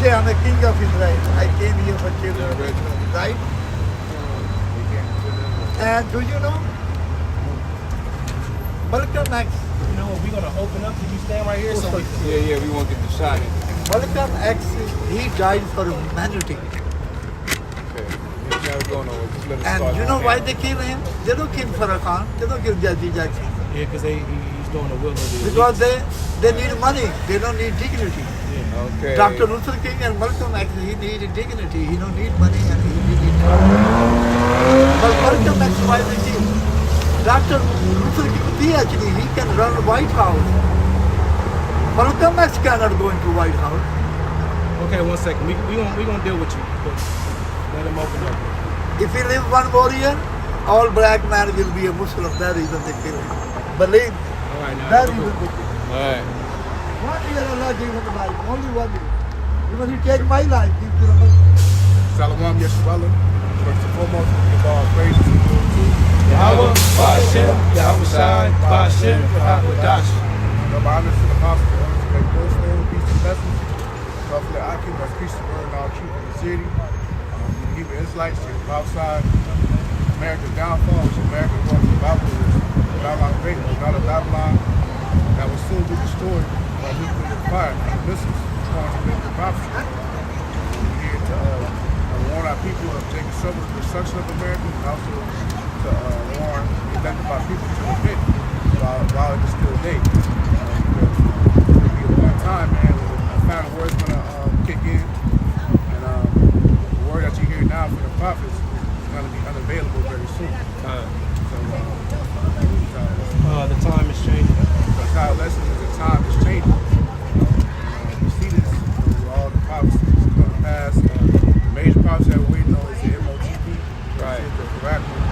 say, I'm the king of Israel. I came here for children of Israel, right? And do you know? Malcolm X. You know what? We're gonna open up. Can you stand right here? So we can Yeah, we won't get the shot in. Malcolm X, he died for humanity. Okay. He's never going on. Just let us And start you know now. why they kill him? They don't kill Farrakhan. They don't kill Jesse Jackson. yeah, because he's doing the will of the Because they need money. They don't need dignity. Okay. Dr. Luther King and Malcolm X, he needed dignity. He don't need money and he needed money. But Malcolm X, why they kill? Dr. Luther King, PhD, he can run White House. Malcolm X cannot go into White House. Okay, 1 second. We gonna deal with you. But let him open up. If he live one more year, all black man will be a Muslim. That reason they kill him. Believe. All right, now. That reason they kill him. All right. 1 year Allah gave him life. Only 1 year. Even he take my life, he kill him. Shalom Yeshua. First and foremost, we give all praises to you. Yahweh, Ba'ashem, Yahweh Shai, Ba'ashem, Ba'adash. Rabbi honors to the apostle, honors to the Muslim, peace and blessings. Prophet Akim, that's preach the word in all truth in the city. The Hebrew Israelites, the outside. America's downfall, which America going to the Bible is Babylon great, not a Babylon that will soon be destroyed by nuclear fire and missiles, according to the prophecy. We're here to warn our people of taking trouble with the destruction of America and also to warn the elected by people to repent while it is still day. Because there'll be a point in time, man, when the final word's going to kick in, and the word that you hear now from the prophets is going to be unavailable very soon. The time is changing. So it's not a lesson, the time is changing. We see this with all the prophecies come to pass. The major prophecy that we know is the MOTV, right? The correct one.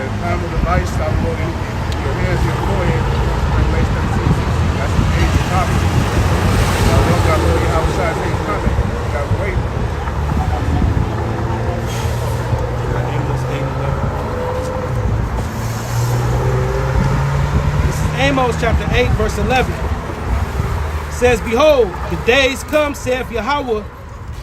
The final device, I will in your hands, your forehead, Revelation 17:16. That's the major prophecy. Now, we don't got to know how outside things coming. We got to wait. Amos chapter 8, verse 11 says, Behold, the days come, saith Yahweh,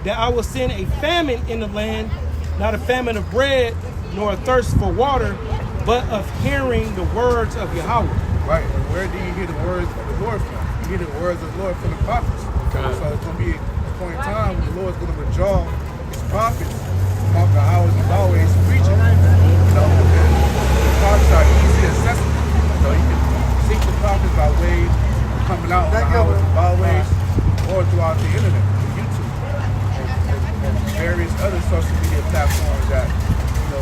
that I will send a famine in the land, not a famine of bread, nor a thirst for water, but of hearing the words of Yahweh. Right, and where do you hear the words of the Lord from? You hear the words of the Lord from the prophets. So it's going to be a point in time when the Lord's going to withdraw his prophets from the hours he's always preaching. You know, because the prophets are easy accessible. So you can seek the prophets by way of coming out on the hours of byways or throughout the internet, YouTube, and various other social media platforms that, the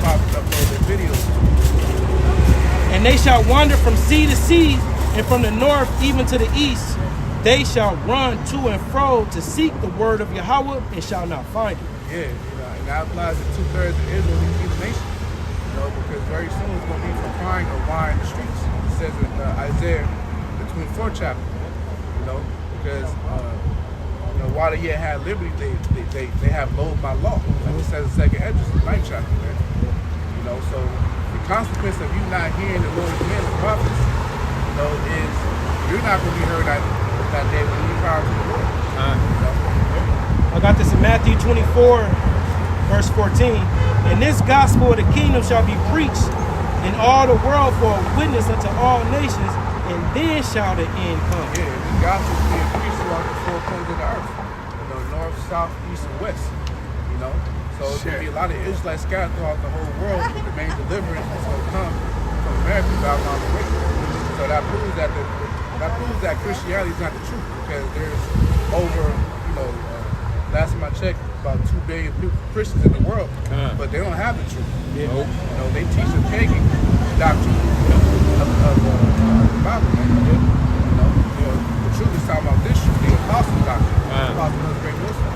prophets upload their videos. And they shall wander from sea to sea, and from the north even to the east. They shall run to and fro to seek the word of Yahweh, and shall not find it. Yeah, and that applies to 2/3 of Israel and the nation. Because very soon it's going to be for crying or wine in the streets. It says in Isaiah, the 24th chapter. Because while they yet had liberty, they have loathed my law. Like it says in 2nd Esdras, the 9th chapter, man. So the consequence of you not hearing the Lord's command, the prophets, is you're not going to be heard that day when you cry to the Lord. I got this in Matthew 24, verse 14. And this gospel of the kingdom shall be preached in all the world for a witness unto all nations, and then shall the end come. Yeah, this gospel is being preached throughout the four corners of the earth. North, south, east, and west. So it's going to be a lot of Israelites scattered throughout the whole world, but the main deliverance is going to come from America, Babylon away. So that proves that Christianity is not the truth, because there's over, last time I checked, about 2 billion Christians in the world, but they don't have the truth. They teach a pagan doctrine of the Bible. The truth is talking about this truth, the apostle doctrine. The apostle was great wisdom.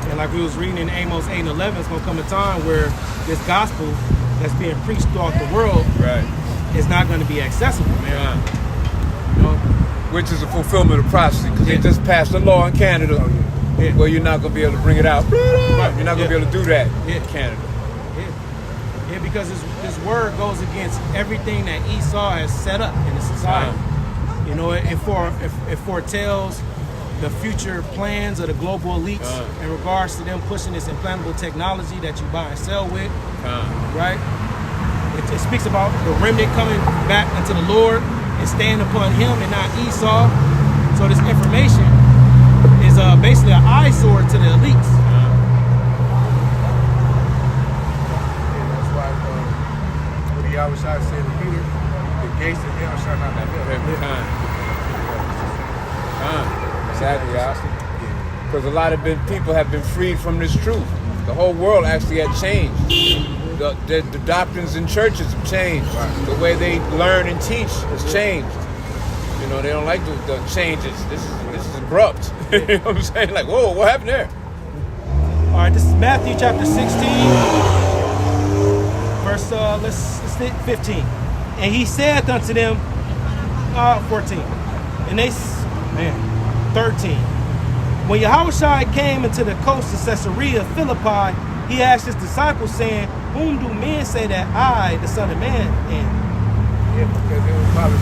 And like we was reading in Amos 8 and 11, it's going to come a time where this gospel that's being preached throughout the world is not going to be accessible, man. Which is a fulfillment of prophecy, because they just passed a law in Canada where you're not going to be able to bring it out. You're not going to be able to do that in Canada. Yeah, because this word goes against everything that Esau has set up in the society. It foretells the future plans of the global elites in regards to them pushing this implantable technology that you buy and sell with, right? It speaks about the remnant coming back unto the Lord and staying upon him and not Esau. So this information is basically an eyesore to the elites. That's why what he always try to say to Peter, the gates of hell shall not prevail. Exactly, because a lot of people have been freed from this truth. The whole world actually had changed. The doctrines in churches have changed. The way they learn and teach has changed. You know, they don't like the changes. This is abrupt. You know what I'm saying? Like, whoa, what happened there? All right, this is Matthew chapter 16, verse let's hit 15. And he said unto them, 14, and they 13. When Yahushua came into the coast of Caesarea Philippi, he asked his disciples, saying, whom do men say that I, the Son of Man, am? Yeah, because it was about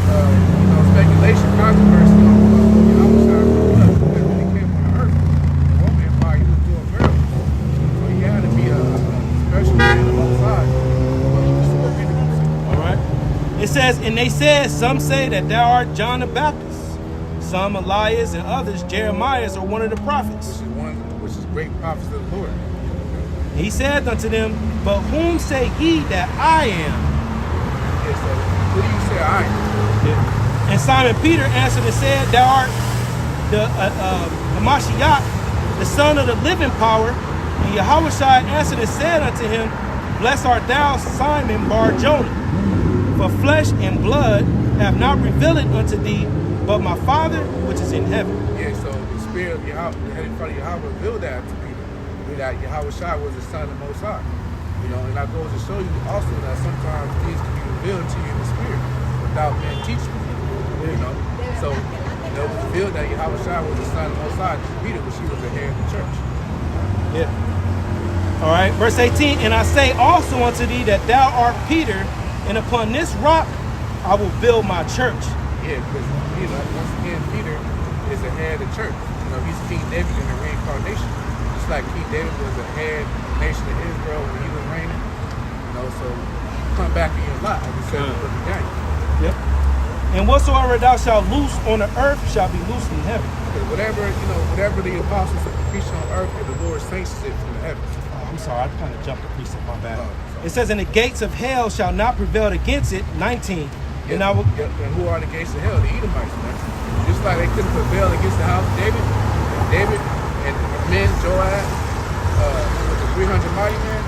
speculation, controversy on Yahushua because when he came on the earth, the Roman Empire, he was doing miracles. So he had to be a special man on both sides. All right. It says, and they said, some say that thou art John the Baptist, some Elias, and others Jeremiah or one of the prophets. Which is great prophets of the Lord. He said unto them, but whom say ye that I am? Yeah, so who do you say I am? And Simon Peter answered and said, thou art the Hamashiach, the son of the living power. And Yahushua answered and said unto him, blessed art thou, Simon Bar-Jonah, for flesh and blood have not revealed it unto thee, but my Father which is in heaven. Yeah, so the spirit of Yahweh, the Heavenly Father Yahweh revealed that to Peter, that Yahushua was the Son of the Most High. You know, and that goes to show you also that sometimes things can be revealed to you in the spirit without man teaching you. You know, so it was revealed that Yahushua was the Son of the Most High to Peter when she was the head of the church. Yeah. All right, verse 18, and I say also unto thee that thou art Peter, and upon this rock I will build my church. Yeah, because, you know, once again, Peter is the head of the church. You know, he's King David in the reincarnation. Just like King David was the head of the nation of Israel when he was reigning. You know, so come back in your lot, like we said in the book of Daniel. Yep. And whatsoever thou shalt loose on the earth shall be loosed in heaven. Because whatever the apostles preach on earth, and the Lord sanctions it from the heavens. I'm sorry, I kind of jumped the precept, my bad. It says, and the gates of hell shall not prevail against it, 19. And who are the gates of hell? The Edomites, man. Just like they couldn't prevail against the house of David and men, Joab, with the 300 mighty men.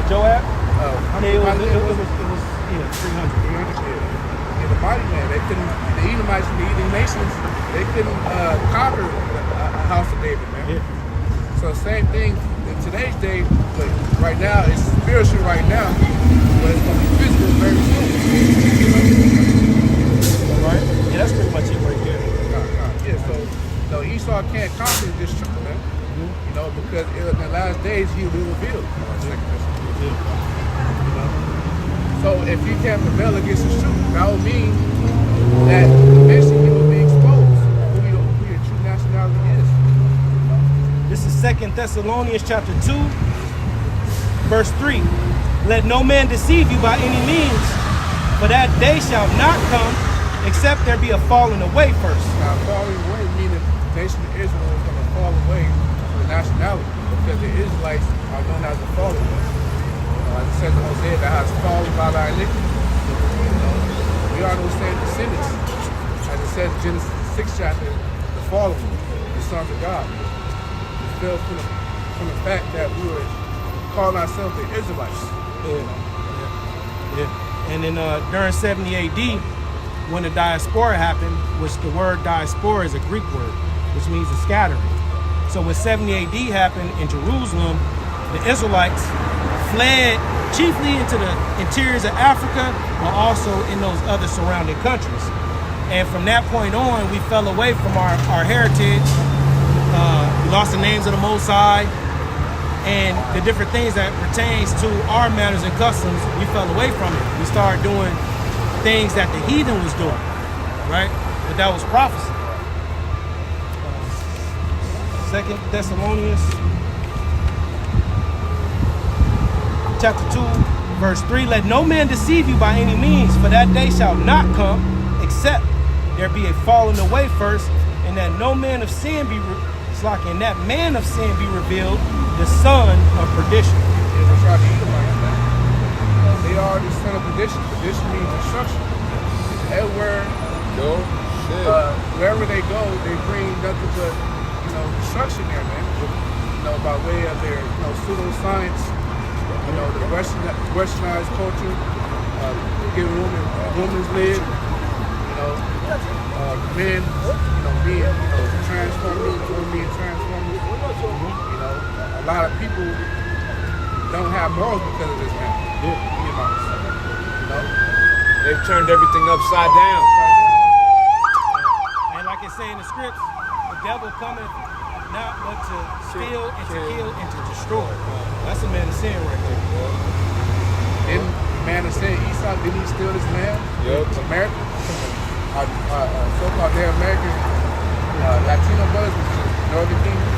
Joab? How many mighty men was it? It was 300. 300, yeah. The mighty men, they couldn't, the Edomites and the Edom nations, they couldn't conquer a house of David, man. Yeah. So same thing in today's day, but right now, it's spiritual right now, but it's going to be physical very soon. Right? Yeah, that's pretty much it right there. Yeah, so no, Esau can't conquer this truth, man. You know, because in the last days, he will be revealed. You know? So if he can't prevail against the truth, that would mean that eventually he will be exposed who your true nationality is. This is 2 Thessalonians chapter 2, verse 3. Let no man deceive you by any means, for that day shall not come, except there be a falling away first. Now, falling away meaning the nation of Israel is going to fall away from the nationality, because the Israelites are known as the fallen ones. As it says in Hosea, that has fallen by thy iniquity. You know, we are those same descendants. As it says in Genesis 6 chapter, the fallen ones, the sons of God. We fell from the fact that we were calling ourselves the Israelites. Yeah. And then during 70 AD, when the diaspora happened, which the word diaspora is a Greek word, which means a scattering. So when 70 AD happened in Jerusalem, the Israelites fled chiefly into the interiors of Africa, but also in those other surrounding countries. And from that point on, we fell away from our heritage. We lost the names of the Most High, and the different things that pertains to our manners and customs, we fell away from it. We started doing things that the heathen was doing, right? but that was prophecy. 2 Thessalonians chapter 2, verse 3. Let no man deceive you by any means, for that day shall not come, except there be a falling away first, and that no man of sin be and that man of sin be revealed, the son of perdition. Yeah, that's right. The Edomites, man. They are the son of perdition. Perdition means destruction. Everywhere, wherever they go, they bring nothing but, destruction there, man. By way of their, pseudoscience, the westernized culture, giving women's lid, men, being, transformers, women being transformers. A lot of people don't have morals because of this, man. They've turned everything upside down. And like it say in the scripts, the devil cometh not but to steal and to kill and to destroy. That's a man of sin right there. Didn't the man of sin, Esau, didn't he steal this land? Yep. America? So-called their American Latino brothers, which is Northern Kingdom.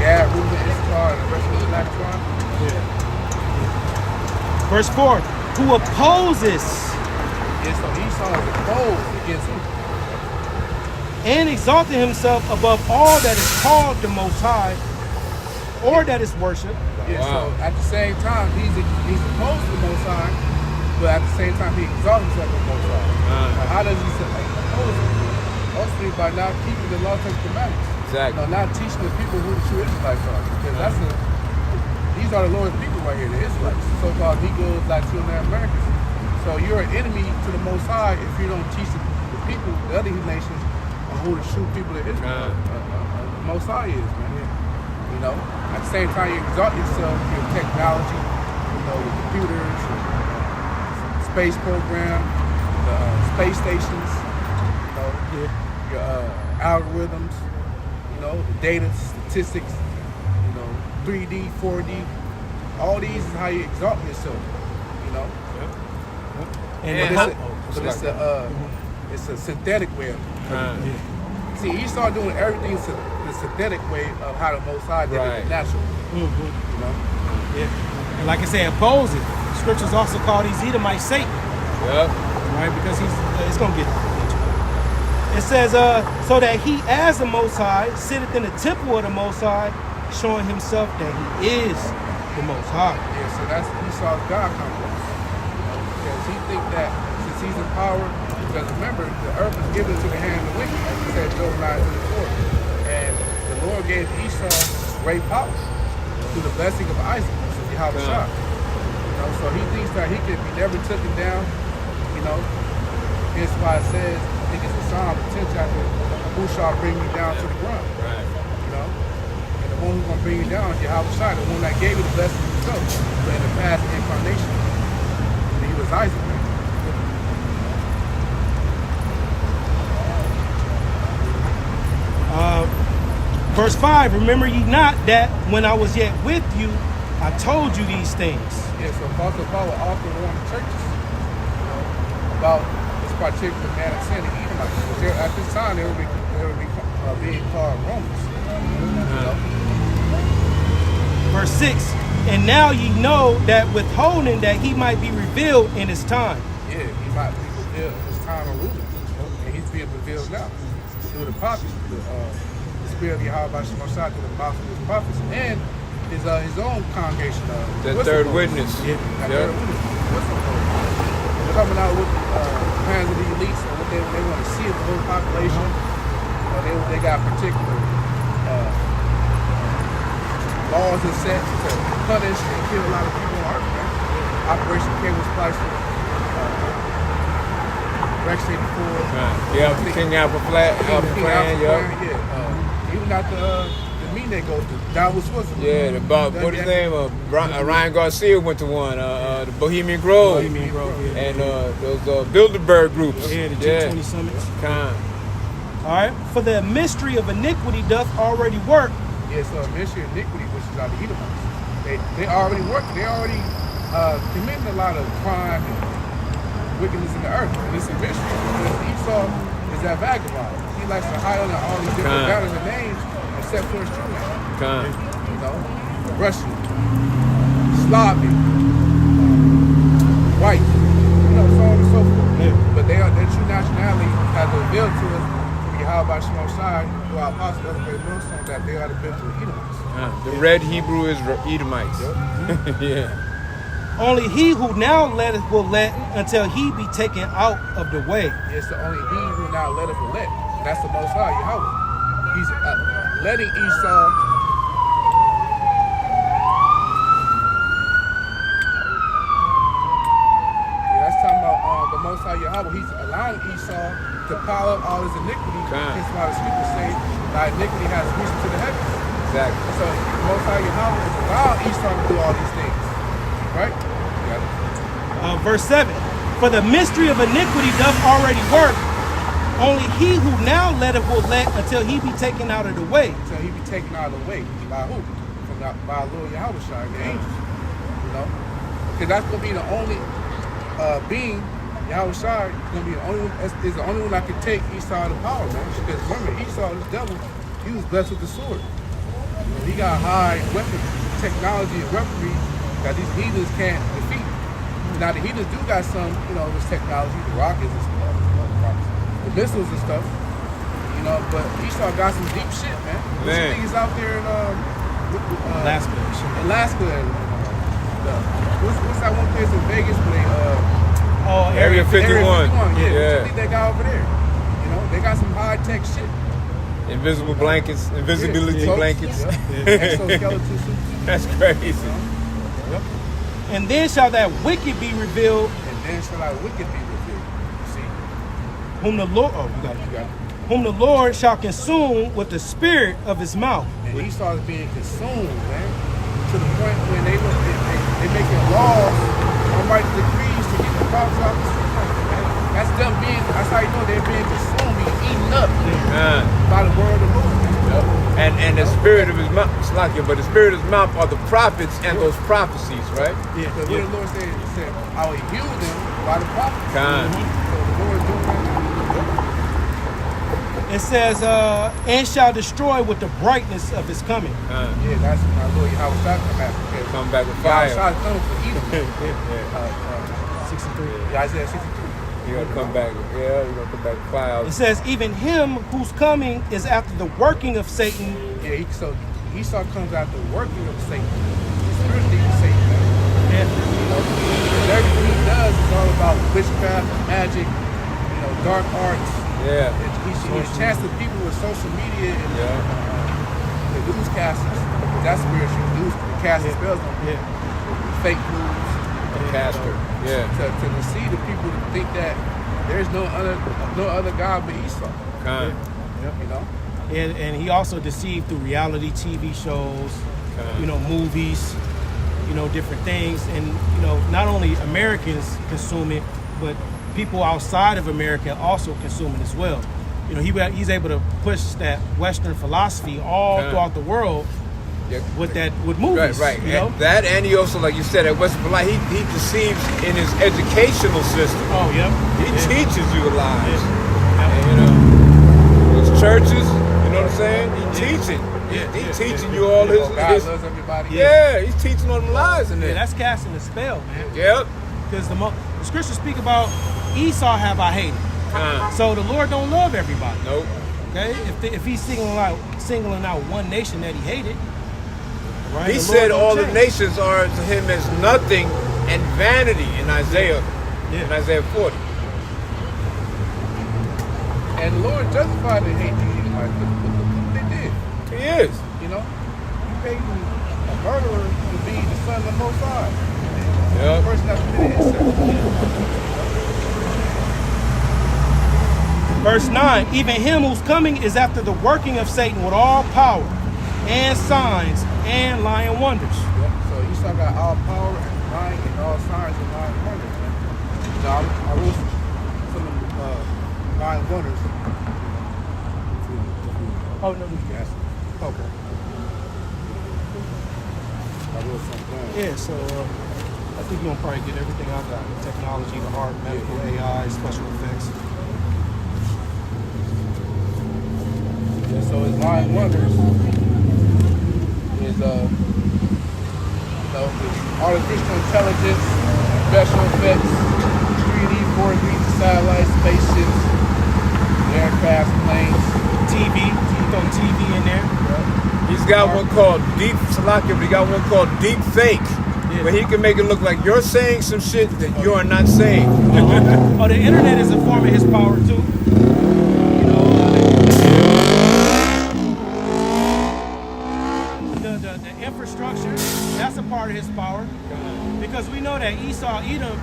Gad, Reuben, Issachar, and the rest of the black tribe. Verse 4, who opposes So Esau is opposed against him. and exalted himself above all that is called the Most High, or that is worshipped. Yeah, so at the same time, he's opposed to the Most High, but at the same time, he exalts himself above the Most High. Now, how does he oppose him? Mostly by not keeping the law and commandments. Exactly. Not teaching the people who the true Israelites are. Because these are the Lord's people right here, the Israelites, so-called Negroes, Latino Americans. So you're an enemy to the Most High if you don't teach the people, the other nations, on who the true people of Israel, the Most High is, man. At the same time, you exalt yourself, your technology, your computers, space program, the space stations, your algorithms, the data, statistics, 3D, 4D. All these is how you exalt yourself, It's a synthetic way of it. See, you start doing everything the synthetic way of how the Most High did it natural. Yeah. And like I said, oppose it. Scriptures also call these Edomites Satan. Yep. Right? Because it's going to get into it. It says, so that he, as the Most High, sitteth in the temple of the Most High, showing himself that he is the Most High. Yeah, so that's Esau's God complex. Because he thinks that since he's in power, because remember, the earth is given to the hand of the wicked, as he said, Job 9:24. And the Lord gave Esau great power through the blessing of Isaac, so Yahweh Shah. So he thinks that he can be never taken down, That's why it says, I think it's a Psalm 10 chapter, who shall bring me down to the ground? Right. And the one who's going to bring you down is Yahweh Shai, the one that gave you the blessing himself. But in the past incarnation, he was Isaac, man. Verse 5, remember ye not that when I was yet with you, I told you these things. Yeah, so Apostle Paul will often warn the churches about this particular man of sin, the Edomites. Because at this time, they would be being called Romans. Verse 6, and now ye know that withholding that he might be revealed in his time. Yeah, he might be revealed in his time of ruling. And he's being revealed now through the prophets, the spirit of Yahweh Shemashah, through the mouth of his prophets, and his own congregation. The third witness. Yeah, third witness. They're coming out with plans of the elites and what they want to see of the whole population. They got particular laws and set to punish and kill a lot of people on earth, man. Operation Cable Splicer, Rex 84. Yeah, King Alpha Flat, even at the meeting they go to, Davos, Switzerland. Yeah, what his name? Ryan Garcia went to one. The Bohemian Grove. Bohemian Grove, yeah. And those Bilderberg groups. Yeah, the G20 summits. Kind. All right. For the mystery of iniquity doth already work. Yeah, so a mystery of iniquity, which is out the Edomites. They already work. They already committing a lot of crime and wickedness in the earth. And it's a mystery because Esau is that vagabond. He likes to hide under all these different banners and names except for his true name. You know, Russian, Slavic, white, you know, so on and so forth. Yeah. But their true nationality has revealed to us through Yahweh Shemel Shai, through our apostle, other great millstones, that they are the biblical Edomites. The red Hebrew is Edomites. Yeah. Only he who now letteth will let until he be taken out of the way. It's the only he who now letteth will let. That's the Most High, Yahweh. He's letting Esau that's talking about the Most High Yahweh. He's allowing Esau to pile up all his iniquity. That's why the scriptures say thy iniquity has reached to the heavens. Exactly. So the Most High Yahweh is allowing Esau to do all these things. Right? Verse 7. For the mystery of iniquity doth already work. Only he who now letteth will let until he be taken out of the way. Until he be taken out of the way. By who? By Lord Yahweh Shai, the angels. You know? Because that's going to be the only being, Yahweh Shai, is the only one that can take Esau out of power, man. Because remember, Esau, this devil, he was blessed with the sword. You know, he got high weapon technology and weaponry that these heathens can't defeat. Now the heathens do got some, you know, this technology, the rockets and stuff, the missiles and stuff, you know, but Esau got some deep shit, man. There's things out there in Alaska. And what's that one place in Vegas where they Area 51. Yeah. They got over there. You know, they got some high tech shit. Invisible blankets, invisibility blankets. Exoskeleton suits. That's crazy. And then shall that wicked be revealed. And then shall that wicked be revealed. See? Whom the Lord, whom the Lord shall consume with the spirit of his mouth. And Esau is being consumed, man, to the point when they making laws or writing decrees to get the prophets out the street. That's them being. That's how you know they're being consumed, being eaten up by the word of the Lord. And the spirit of his mouth, but the spirit of his mouth are the prophets and those prophecies, right? Yeah. Because what the Lord said, he said, I will heal them by the prophets. So the Lord is doing that. It says, and shall destroy with the brightness of his coming. Yeah, that's my Lord Yahweh Shai come back with fire. Yahweh Shai is coming for Edom. 63. Yeah, Isaiah 63. You're gonna come back. Yeah, you're gonna come back with fire. It says, even him whose coming is after the working of Satan. Yeah, so Esau comes after the working of Satan. Spiritually, Satan. Yeah. You know, and everything he does is all about witchcraft, magic, you know, dark arts. Yeah. He enchants the people with social media and the newscasters. That's spiritual news. Casting spells on people. Fake news. Caster. Yeah. To deceive the people to think that there's no other God but Esau. You know? And he also deceived through reality TV shows, you know, movies, you know, different things. And, you know, not only Americans consume it, but people outside of America also consume it as well. You know, he's able to push that Western philosophy all throughout the world with movies. Right. You know? That, and he also, like you said, at Western philosophy, he deceives in his educational system. Oh, yeah. He teaches you lies. Yeah. And, you know, those churches, you know what I'm saying? He teaching. He's teaching you all his. God loves everybody. Yeah, he's teaching all them lies in there. Yeah, that's casting a spell, man. Yep. Because the scriptures speak about Esau have I hated. So the Lord don't love everybody. Nope. Okay? If he's singling out one nation that he hated, right? He said all the nations are to him as nothing and vanity in Isaiah. In Isaiah 40. And the Lord justified the hate the Edomites. Look what they did. He is. You know? You paid a murderer to be the son of the Most High. Yep. The person that committed incest. Verse 9, even him whose coming is after the working of Satan with all power and signs and lying wonders. Yep. So Esau got all power and lying and all signs and lying wonders. Man. So I wrote some of the lying wonders. Oh, no. Yes. Okay. I wrote something down. Yeah, so I think you're going to probably get everything out of that. Technology, the art, medical, AI, special effects. So his lying wonders is artificial intelligence, special effects, 3D, 4D satellites, spaceships, aircraft, planes. TV. You throw TV in there. He's got one called Deep Salakia, but he got one called Deep Fake, where he can make it look like you're saying some shit that you are not saying. Oh, the internet is a form of his power too. You know, the infrastructure, that's a part of his power. Because we know that Esau, Edom,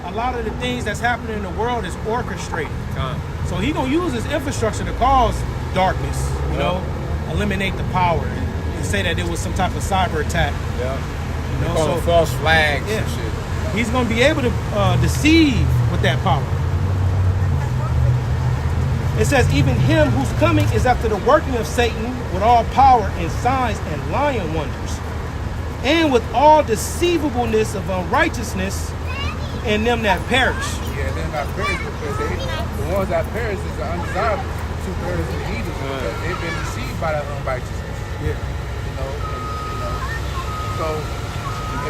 a lot of the things that's happening in the world is orchestrated. So he gonna use his infrastructure to cause darkness, you know, eliminate the power and say that it was some type of cyber attack. Yeah. You know, So false flags yeah, and shit. he's gonna be able to deceive with that power. It says, even him whose coming is after the working of Satan with all power and signs and lying wonders, and with all deceivableness of unrighteousness in them that perish. Yeah, they're not perish because the ones that perish is the undesirable, 2/3 of the heathens, because they've been deceived by that unrighteousness. Yeah. You know. So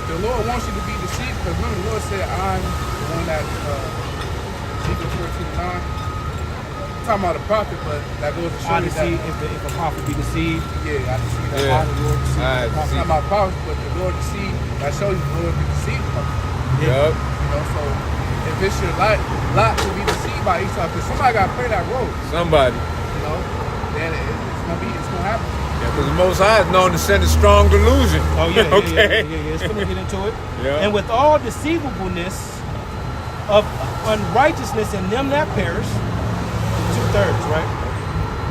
if the Lord wants you to be deceived, because remember the Lord said, I'm the one that Ezekiel 14:9. Talking about a prophet, but that goes to show I you deceive that if a prophet be deceived. I deceive that Yeah. the Lord deceived. I I'm talking deceive. about prophets, but the Lord deceived. That shows you the Lord can deceive the prophet. Yup. You know, so if it's your lot to be deceived by Esau, because somebody got to play that role. Somebody. You know, then it's gonna happen. Yeah, because the Most High is known to send a strong delusion. Oh yeah, Okay. yeah. It's gonna get into it. Yeah. And with all deceivableness of unrighteousness in them that perish, 2/3, right?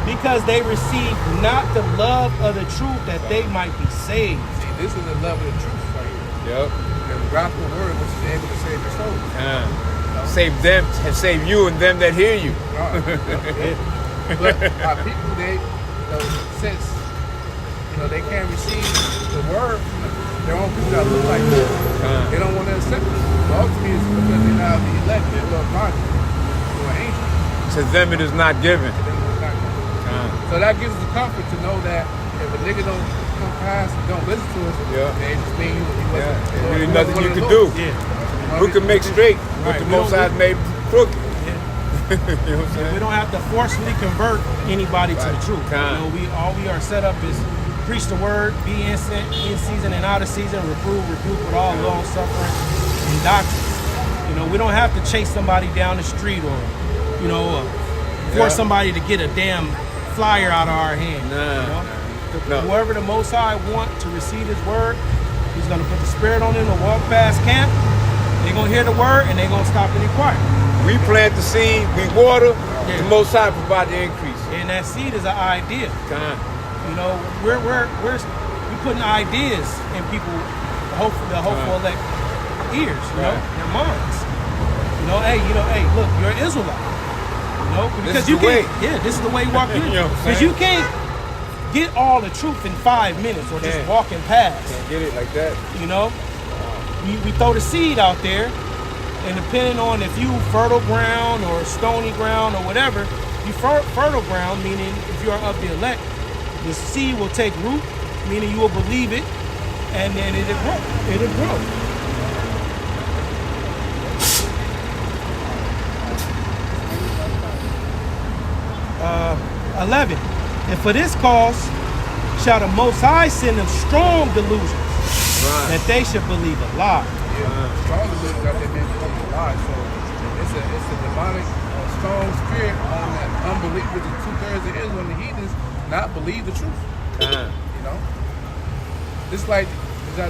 Because they receive not the love of the truth that they might be saved. See, this is the love of the truth right here. Yup. The gospel word, which is able to save your soul. Save them and save you and them that hear you. But our people, since they can't receive the word, their own people that look like them, they don't want to accept it. But ultimately, it's because they're not the elect, they're Lord bonded to an angel. To them it is not given. So that gives us the comfort to know that if a nigga don't come past and don't listen to us, they just mean he wasn't. There's really nothing you can do. Yeah. Who can make straight what Right. the Most High made crooked? Yeah. You know what I'm saying? We don't have to forcefully convert anybody to the Right. truth. Kind. All we are set up is preach the word, be in season and out of season, reprove, rebuke with all long suffering and doctrine. We don't have to chase somebody down the street or, force somebody to get a damn flyer out of our hand. No. Whoever the Most High want to receive His word, He's going to put the Spirit on them to walk past camp. They're going to hear the word and they're going to stop and inquire. We plant the seed, we water, the Most High provide the increase. And that seed is an idea. Kind. We're putting ideas in people, the hopeful elect ears, their minds. Hey, look, you're an Israelite. Because This is you the way. can't. Yeah, this is the way you walk in. You know what I'm Because saying? you can't get all the truth in 5 minutes or just Can't. walking past. Can't get it like that. We throw the seed out there, and depending on if you fertile ground or stony ground or whatever, you fertile ground, meaning if you are of the elect, the seed will take root, meaning you will believe it, and then it'll grow. It'll grow. Uh, 11. And for this cause shall the Most High send them strong delusions, that they should believe a lie. Strong delusions that they've been fucking alive. So it's a demonic, strong spirit on that unbelievers. The 2/3 of Israel and the heathens not believe the truth. Just like see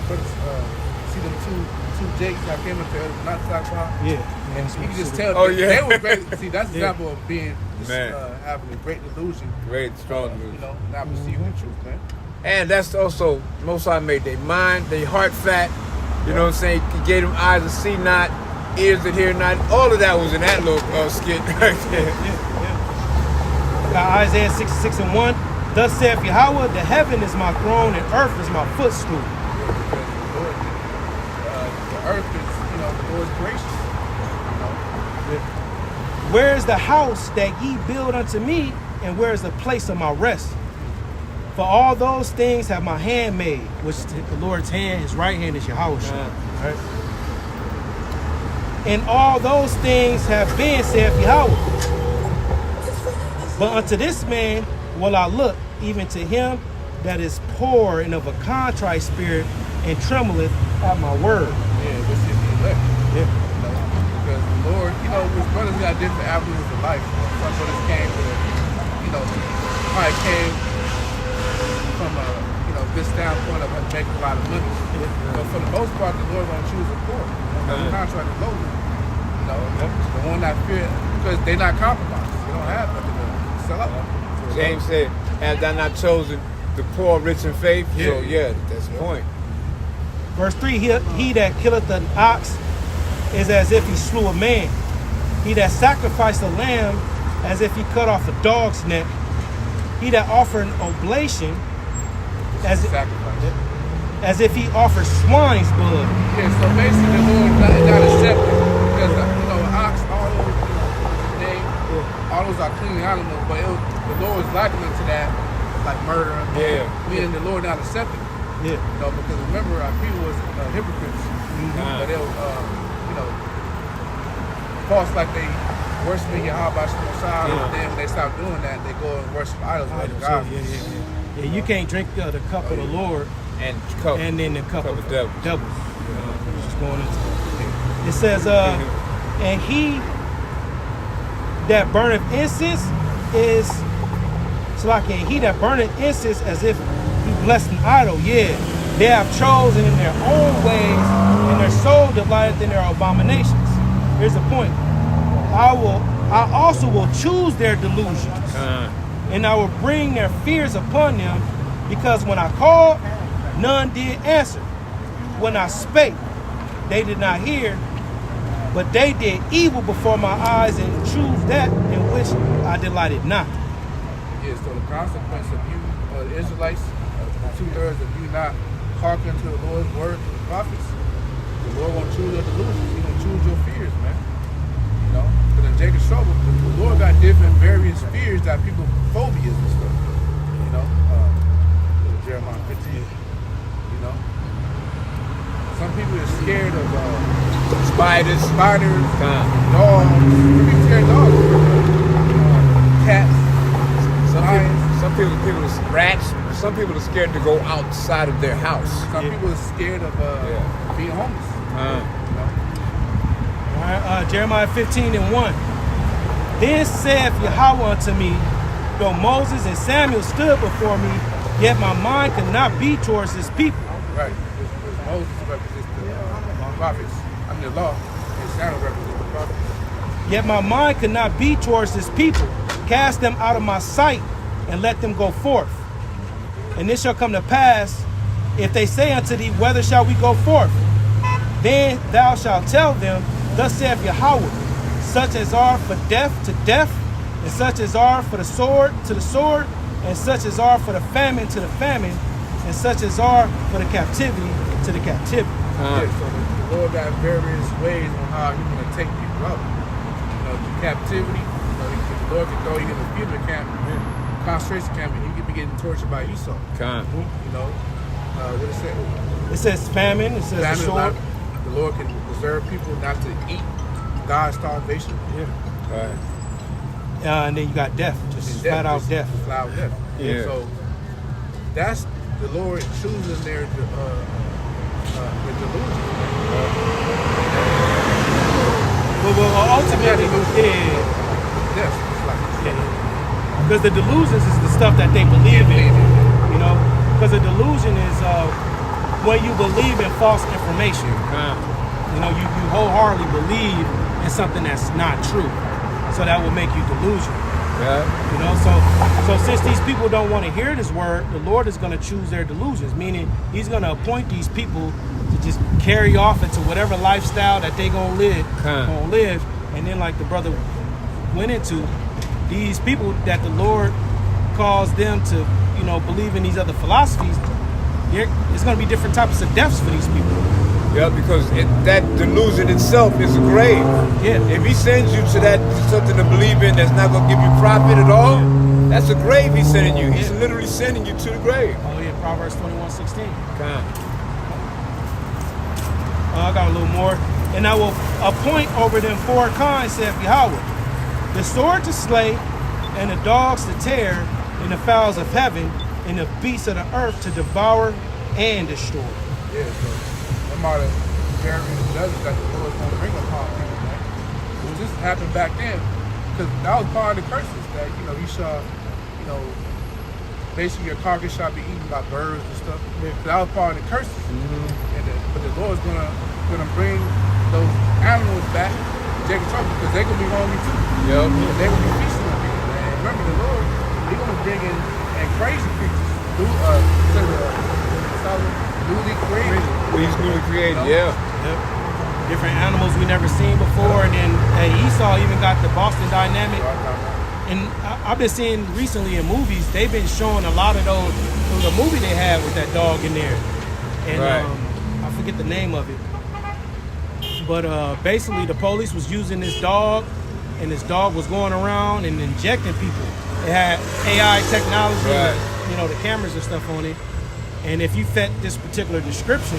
them two Jakes that came up there, not Sakwa. Yeah. And you can just tell they were great. See, that's an example of being having a great delusion. Great, strong delusion. Not perceiving the truth, man. And that's also, Most High made their mind, their heart fat. You know what I'm saying? He gave them eyes that see not, ears that hear not. All of that was in that little skit right there. Got Isaiah 66:1. Thus saith Yahweh, the heaven is my throne and earth is my footstool. The earth is, the Lord's gracious. Where is the house that ye build unto me, and where is the place of my rest? For all those things have my hand made, which the Lord's hand, his right hand is Yahweh. Right? And all those things have been, saith Yahweh. But unto this man will I look, even to him that is poor and of a contrite spirit, and trembleth at my word. Yeah, this is the elect. Yeah. You know, because the Lord, you know, his brothers got different avenues of life. Some brothers came with, you know, probably came from a, you know, this standpoint of making a lot of money. But for the most part, the Lord gonna choose the poor. The contract is low. You know, the one that fear, because they not compromised. They don't have nothing to sell out. James said, "Have thou not chosen the poor, rich in faith?" So yeah, that's the point. Verse 3, he that killeth an ox is as if he slew a man. He that sacrificed a lamb as if he cut off a dog's neck. He that offered an oblation as if he offered swine's blood. Yeah, so basically the Lord not accepted. Because, you know, ox, all those are clean animals, but the Lord was likening them to that, like murder. Meaning the Lord not accepted. Yeah. You know, because remember, our people was hypocrites. But they were, you know, false, like they worshiping Yahweh Shemashah, and then when they stop doing that, they go and worship idols like God. Yeah, you can't drink the cup of the Lord and then the cup of devils. Just going into it. It says, and he that burneth incense is and he that burneth incense as if he blessed an idol. Yeah, they have chosen in their own ways, and their soul delighteth in their abominations. Here's the point. I also will choose their delusions, and I will bring their fears upon them, because when I called, none did answer. When I spake, they did not hear, but they did evil before my eyes, and choose that in which I delighted not. Yeah, so the consequence of you, the Israelites, 2/3 of you not hearkening to the Lord's word to the prophets, the Lord won't choose your delusions. He gonna choose your fears, man. You know, because in Jacob's trouble, the Lord got different various fears that people phobias and stuff. You know, Jeremiah 15. You know, some people are scared of spiders, dogs. Some people scared of dogs. Cats. Some people are rats. Some people are scared to go outside of their house. Some people are scared of being homeless. You know? All right, Jeremiah 15:1. Then saith Yahweh unto me, though Moses and Samuel stood before me, yet my mind could not be towards this people. Right. Because Moses represents the prophets. I mean the law. And Samuel represents the prophets. Yet my mind could not be towards this people. Cast them out of my sight, and let them go forth. And this shall come to pass, if they say unto thee, whither shall we go forth? Then thou shalt tell them, thus saith Yahweh, such as are for death to death, and such as are for the sword to the sword, and such as are for the famine to the famine, and such as are for the captivity to the captivity. Yeah, so the Lord got various ways on how He's going to take people out. You know, the captivity. The Lord can throw you in the funeral camp, concentration camp, and you can be getting tortured by Esau. You know, what it say? It says famine. It says the sword. The Lord can preserve people not to eat, die starvation. And then you got death, just flat out death. Flat out death. Yeah. So that's the Lord choosing their delusion. Well, ultimately, because the delusions is the stuff that they believe in, you know. Because a delusion is when you believe in false information. You know, you wholeheartedly believe in something that's not true, so that will make you delusional. You know, so since these people don't want to hear this word, the Lord is going to choose their delusions, meaning He's going to appoint these people to just carry off into whatever lifestyle that they gonna live, and then like the brother went into, these people that the Lord caused them to, you know, believe in these other philosophies, it's gonna be different types of deaths for these people. Yeah, because that delusion itself is a grave. Yeah. If he sends you to that to something to believe in that's not gonna give you profit at all, that's a grave he's sending you. He's literally sending you to the grave. Oh yeah, Proverbs 21:16. Con. I got a little more. And I will appoint over them 4 kinds, saith Yahweh. The sword to slay, and the dogs to tear, and the fowls of heaven, and the beasts of the earth to devour and destroy. Yeah, so no matter very judges that the Lord's going to bring upon people, man. Well, this happened back then, because that was part of the curses that, you shall, basically your carcass shall be eaten by birds and stuff. Yeah. So that was part of the curses. But the Lord's gonna bring those animals back to Jacob's trouble, because they're gonna be hungry too. Yep. They're gonna be feasting on people. And remember, the Lord, He's gonna bring in crazy creatures, newly created. He's newly created, yeah. Yep. Different animals we never seen before, and then Esau even got the Boston Dynamic. And I've been seeing recently in movies, they've been showing a lot of those. There was a movie they had with that dog in there, and Right. I forget the name of it. But basically, the police was using this dog, and this dog was going around and injecting people. It had AI technology, Right. the cameras and stuff on it. And if you fit this particular description,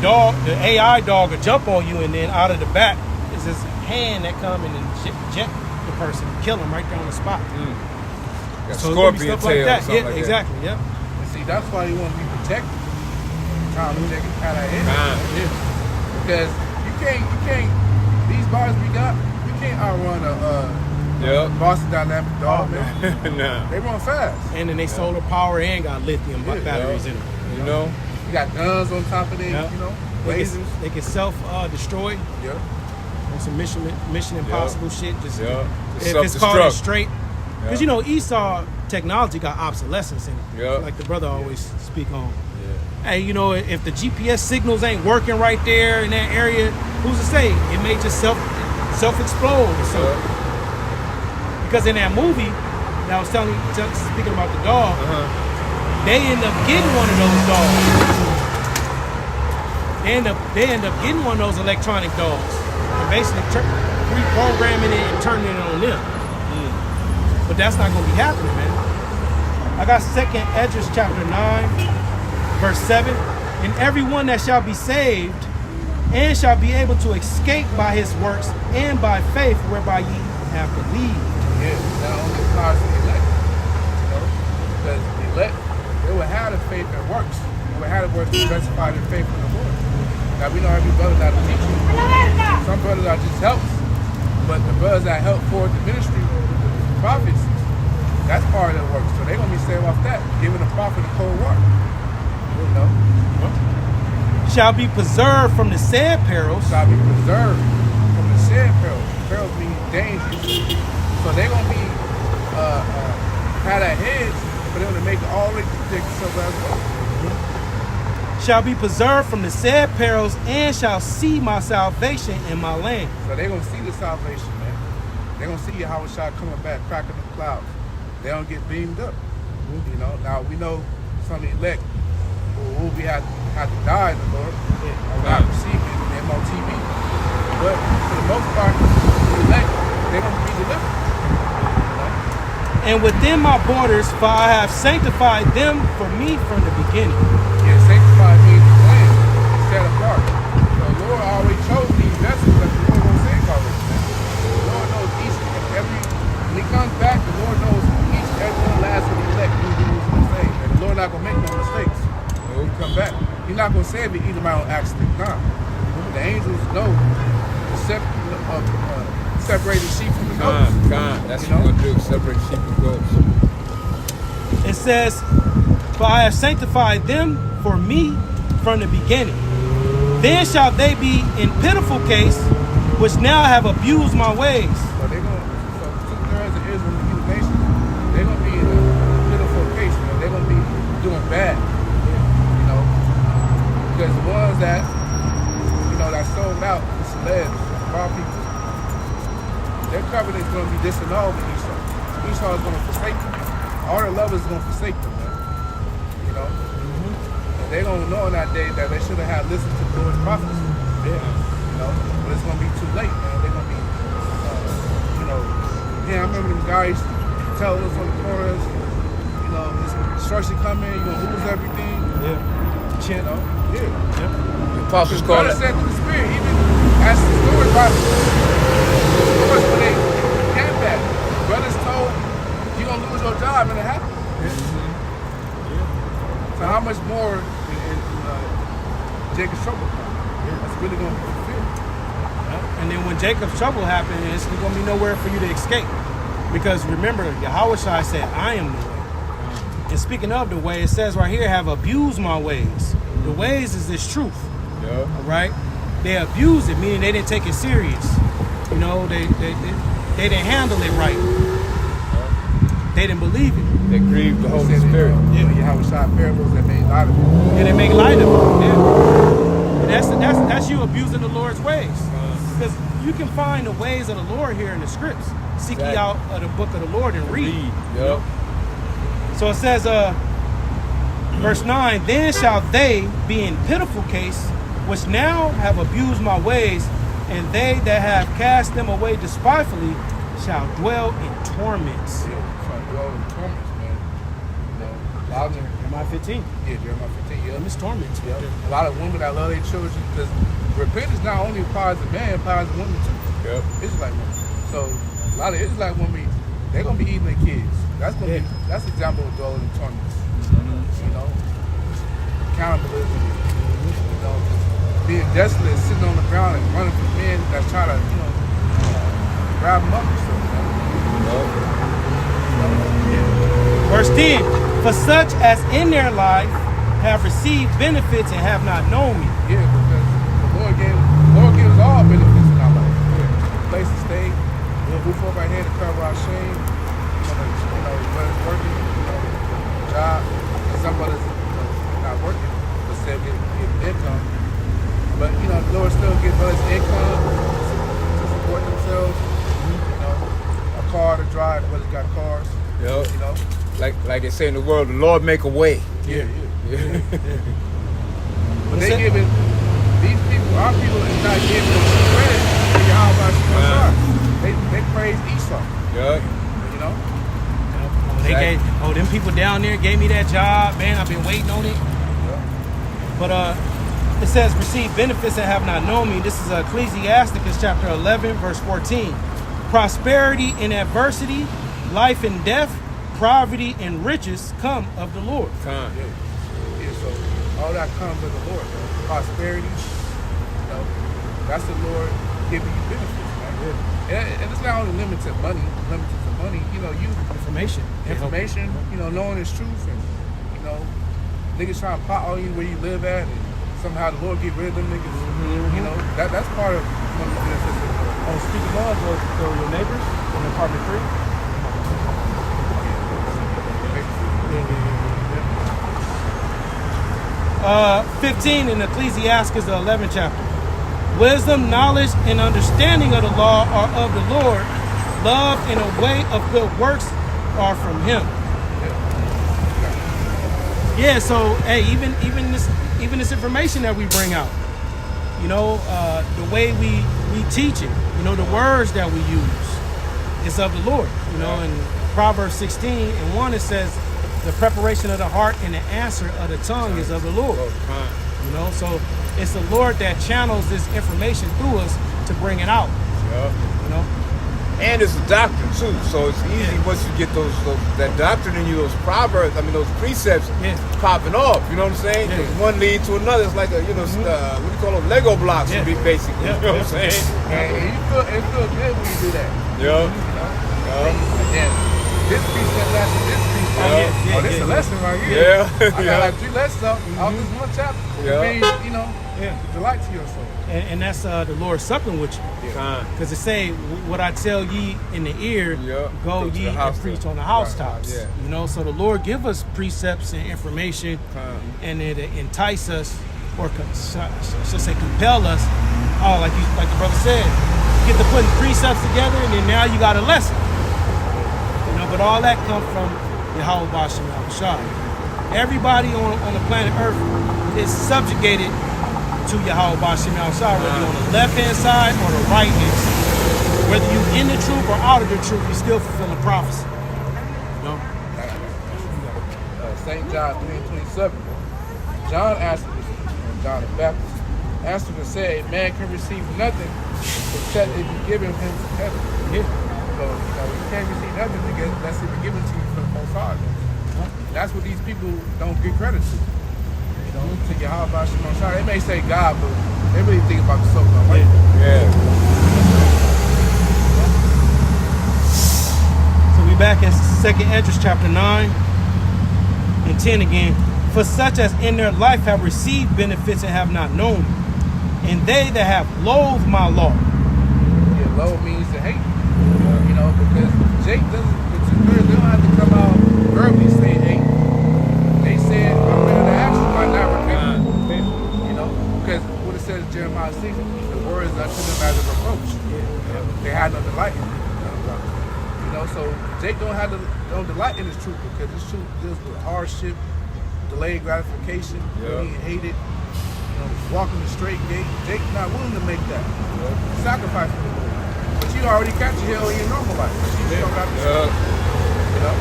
the AI dog will jump on you, and then out of the back is this hand that come and inject the person, kill him right there on the spot. Got So it's gonna be scorpion stuff like tail or that. something Yeah, like exactly. Yep. And see, that's why you want to be protected. Trying to protect how that is. Because you can't, these bars we got, you can't outrun a Boston Dynamic dog, man. Nah. They run fast. And then they solar power and got lithium batteries in them. You know? You got guns on top of them, Yeah. lasers. They can self-destroy. Yeah. On some Mission Impossible shit. Just Yeah. if it's called it Self-destruct. straight. Because Esau technology got obsolescence in it. Yeah. Like the brother always speak on. Hey, if the GPS signals ain't working right there in that area, who's to say? It may just self-explode or something. Because in that movie that I was speaking about the dog, they end up getting one of those dogs. They end up getting one of those electronic dogs and basically reprogramming it and turning it on them. But that's not going to be happening, man. I got 2nd Esdras chapter 9, verse 7. And everyone that shall be saved and shall be able to escape by his works and by faith whereby ye have believed. Yeah, that only applies to the elect. Because the elect, they will have the faith that works. They will have the works to justify their faith in the Lord. Now we know every brother not a teacher. Some brothers are just helps. But the brothers that help forward the ministry, the prophets, that's part of the work. So they're gonna be saved off that, giving the prophet a cold work. Shall be preserved from the said perils. Shall be preserved from the said perils. Perils mean dangerous. So they're gonna be had a hedge for them to make all the protect themselves as well. Shall be preserved from the said perils and shall see my salvation in my land. So they're gonna see the salvation, man. They're gonna see Yahweh Shai coming back, cracking the clouds. They don't get beamed up. Now we know some of the elect will be have to die in the Lord or not receive it in MOTB. But for the most part, the elect, they're gonna be delivered. And within my borders, for I have sanctified them for me from the beginning. Yeah, sanctified means cleansed, set apart. So the Lord already chose these vessels that the Lord gonna save already, man. The Lord knows each and every, when he comes back, the Lord knows each and every one last of the elect who's gonna save. And the Lord not gonna make no mistakes. When he come back, he's not gonna save it either by on accident. Nah. The angels know the separate the sheep from the goats. That's what we're gonna do, separate sheep and goats. It says, for I have sanctified them for me from the beginning. Then shall they be in pitiful case, which now have abused my ways. So they're gonna, so 2/3 of Israel and the nation, they're gonna be in a pitiful case, they're gonna be doing bad. Because the ones that, that sold out the celebs, our people, their covenant is going to be disannulled with Esau. Esau is going to forsake them. All their lovers are going to forsake them, man. And they don't know in that day that they should have had listened to the Lord's prophecy. Yeah. You know, but it's gonna be too late, man. They're gonna be, you know. Yeah, I remember them guys tell us on the corners, you know, this destruction coming, you're gonna lose everything. Yeah. You know, yeah. Yep. The apostles call Brother it. said to the Spirit, even as the story about when they came back, brothers told you're gonna lose your job, and it happened. So how much more in Jacob's trouble? That's really gonna be fulfilled. And then when Jacob's trouble happened, it's going to be nowhere for you to escape. Because remember, Yahushua said, I am the way. And speaking of the way, it says right here, have abused my ways. The ways is this truth. Yeah. All right? They abused it, meaning they didn't take it serious. You know, they didn't handle it right. They didn't believe it. They grieved the Holy Said, Spirit. You know, how we shot parables that made light of it. And they make light of it. Yeah. And that's you abusing the Lord's ways. Because you can find the ways of the Lord here in the scripts. Seek ye out of the book of the Lord and read. Yep. So it says, verse 9, then shall they be in pitiful case, which now have abused my ways, and they that have cast them away despitefully shall dwell in torments. Yeah, trying to dwell in torments, man. You know, a lot of them, Jeremiah 15. yeah, Jeremiah 15, yeah. It's torments. Yeah. A lot of women that love their children, because repentance not only applies to man, it applies to women too. Yep. Israelite women. So a lot of Israelite women, they're gonna be eating their kids. That's gonna be that's an example of dwelling in torments. You know, cannibalism. You know, being desolate, sitting on the ground and running from men that's trying to, you know, grab them up and stuff. Verse 10, for such as in their life have received benefits and have not known me. Yeah, because the Lord gives all benefits in our life. A place to stay, a roof over our head to cover our shame. You know, when it's working, you know, job. And some brothers, you know, not working, but still get income. But you know, the Lord still gives brothers income to support themselves. You know, a car to drive. Brothers got cars. Yep. You know. Like they say in the world, the Lord make a way. Yeah. Yeah. But they giving these people, our people, is not giving credit to Yahweh. They praise Esau. Yeah. You know. They gave, them people down there gave me that job, man. I've been waiting on it. Yeah. But it says, receive benefits and have not known me. This is Ecclesiasticus chapter 11, verse 14. Prosperity and adversity, life and death, poverty and riches come of the Lord. Come. Yeah, so all that comes of the Lord, man. Prosperity, you know, that's the Lord giving you benefits, man. Yeah. And it's not only limited to money, you know, information, you know, knowing this truth, and you know, niggas trying to plot on you where you live at, and somehow the Lord get rid of them niggas. You know, that's part of one of the benefits of the Lord. Oh, speaking of, go your neighbors in apartment 3. 15 in Ecclesiastes, the 11th chapter. Wisdom, knowledge, and understanding of the law are of the Lord. Love and a way of good works are from Him. Yeah. So hey, even this information that we bring out, you know, the way we teach it, you know, the words that we use, it's of the Lord. You know, in Proverbs 16:1 it says, the preparation of the heart and the answer of the tongue is of the Lord. You know, so it's the Lord that channels this information through us to bring it out. Yeah. You know, And it's a doctrine too, so it's easy once you get those that doctrine in you, those proverbs, those precepts popping off. You know what I'm saying? Because one lead to another. It's like a, what do you call them? Lego blocks, basically. You know what I'm saying? And it feels good when you do that. Yeah. And then this precept led to this precept. Oh, this is a lesson right here. Yeah. I got like 3 lessons out this one chapter. Yeah. You know, delight to yourself. and that's the Lord supping with you. Because it say, what I tell ye in the ear, go ye and preach on the housetops. Right. You know, so the Lord give us precepts and information, and it entice us, or should say compel us. Oh, like the brother said, get to putting precepts together, and then now you got a lesson. You know, but all that comes from Yahweh Bashem Yahushua. Everybody on the planet Earth is subjugated to Yahweh Bashim outside, whether you're on the left-hand side or the right-hand side. Whether you're in the truth or out of the truth, you're still fulfilling prophecy. You know? St. John 3:27. John answered, John the Baptist, answered and said, a man can receive nothing except it be given him from heaven. Yeah. So you can't receive nothing unless it be given to you from the Most High. And that's what these people don't give credit to. You know, to Yahweh Bashim Most High. They may say God, but they really think about the soul. Right? Yeah. So we back in 2nd Esdras chapter 9 and 10 again. For such as in their life have received benefits and have not known, and they that have loathed my law. Yeah, loathe means to hate. You know, because Jake doesn't, they don't have to come out verbally saying hate. They said, I'm ready to action by not repenting. You know, because what it says in Jeremiah 6, the words unto them as a reproach. They had no delight in it. You know, so Jake don't delight in his truth, because his truth deals with hardship, delayed gratification, being hated, you know, walking the straight gate. Jake's not willing to make that sacrifice for the Lord. But you already captured hell in your normal life. You don't got to, you know.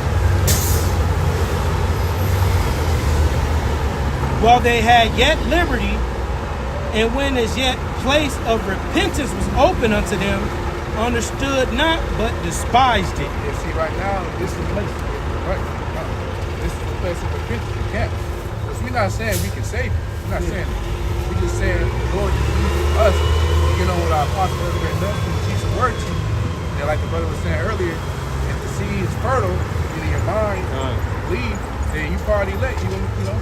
While they had yet liberty, and when as yet place of repentance was open unto them, understood not, but despised it. Yeah, see, right now, this is the place. Right now, this is the place of repentance. You can't. Because we're not saying we can save you. We're not saying that. We're just saying the Lord is using us to get on with our apostle every day to teach the word to you. And like the brother was saying earlier, if the seed is fertile, in your mind, believe, then you already let you know,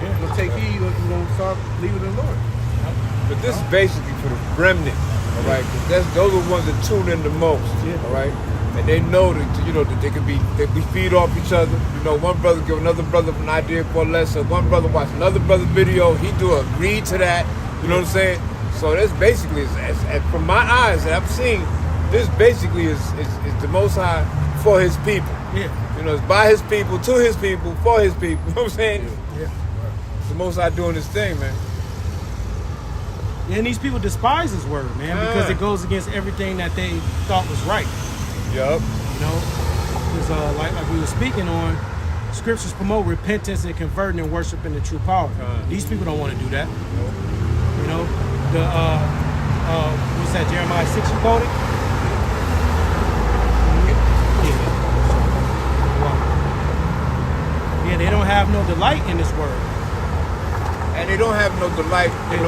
you're gonna take heed, you're gonna start believing in the Lord. But this is basically for the remnant, all right? 'Cause those are the ones that tune in the most, all right? And they know that, you know, that we feed off each other. You know, one brother give another brother an idea for a lesson. One brother watch another brother's video. He do agree to that. You know what I'm saying? So this basically is from my eyes that I've seen, this basically is the Most High for His people. Yeah. You know, it's by His people, to His people, for His people. You know what I'm saying? Yeah. It's the Most High doing His thing, man. And these people despise His word, man, because it goes against everything that they thought was right. Yup. You know, because like we were speaking on, scriptures promote repentance and converting and worshiping the true power. These people don't want to do that. You know, the what's that? Jeremiah 6 you quoted? Yeah, they don't have no delight in this word. And they don't have no delight in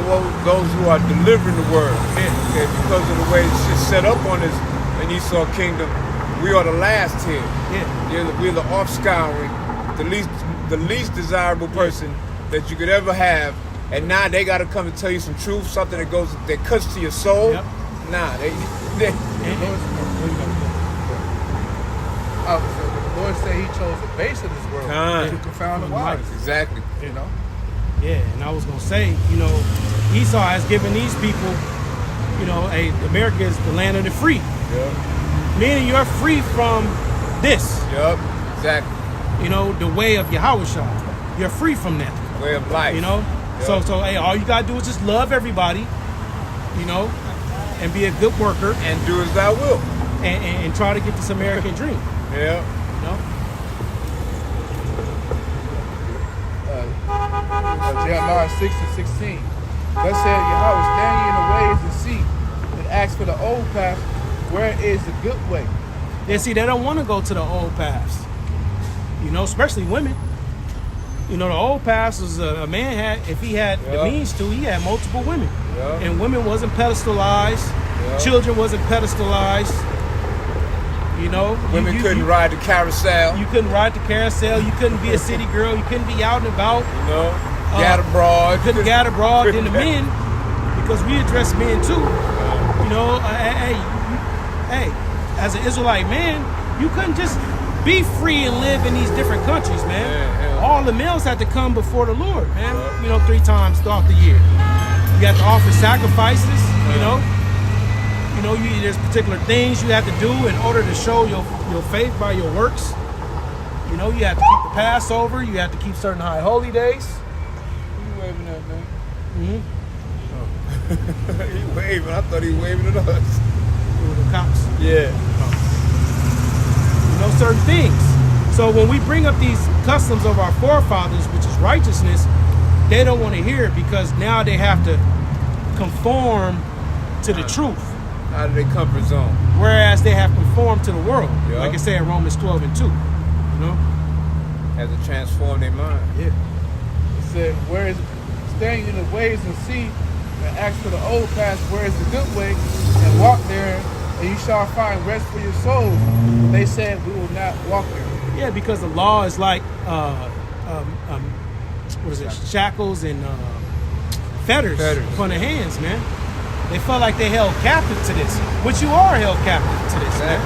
those who are delivering the word. Okay, because of the way it's set up on this in Esau kingdom, we are the last here. We're the offscouring, the least desirable person that you could ever have. And now they got to come and tell you some truth, something that cuts to your soul. Nah, they the Lord said He chose the base of this world to confound the wise. Exactly. You know. Yeah, and I was gonna say, you know, Esau has given these people, you know, America is the land of the free. Meaning you're free from this. Exactly. You know, the way of Yahushua. You're free from that. Way of life. You know? So hey, all you gotta do is just love everybody, you know, and be a good worker. And do as thou wilt. And try to get this American dream. Yeah. You know? Jeremiah 6:16. Thus said Yahweh, stand ye in the ways and see, and ask for the old path, where is the good way? Yeah, see, they don't want to go to the old paths. You know, especially women. You know, the old paths was a man had, if he had the means to, he had multiple women. And women wasn't pedestalized. Children wasn't pedestalized. You know, women couldn't ride the carousel. You couldn't ride the carousel. You couldn't be a city girl. You couldn't be out and about. You know, gat abroad. You couldn't gat abroad. Then the men, because we address men too. You know, hey, as an Israelite man, you couldn't just be free and live in these different countries, man. All the males had to come before the Lord, man. You know, 3 times throughout the year. You have to offer sacrifices. You know. You know, there's particular things you have to do in order to show your faith by your works. You know, you have to keep the Passover. You have to keep certain high holy days. You waving that, man? Mm-hmm. He waving. I thought he waving at us. With the cops. Yeah. You know, certain things. So when we bring up these customs of our forefathers, which is righteousness, they don't want to hear it because now they have to conform to the truth. Out of their comfort zone. Whereas they have conformed to the world. Yeah. Like it said in Romans 12:2. You know? Has to transform their mind. Yeah. It said, "Where is stand in the ways and see, and ask for the old path, where is the good way, and walk there, and you shall find rest for your souls." They said, "We will not walk there." Yeah, because the law is like what is it? Shackles and fetters upon the hands, man. They felt like they held captive to this, which you are held captive to this, man.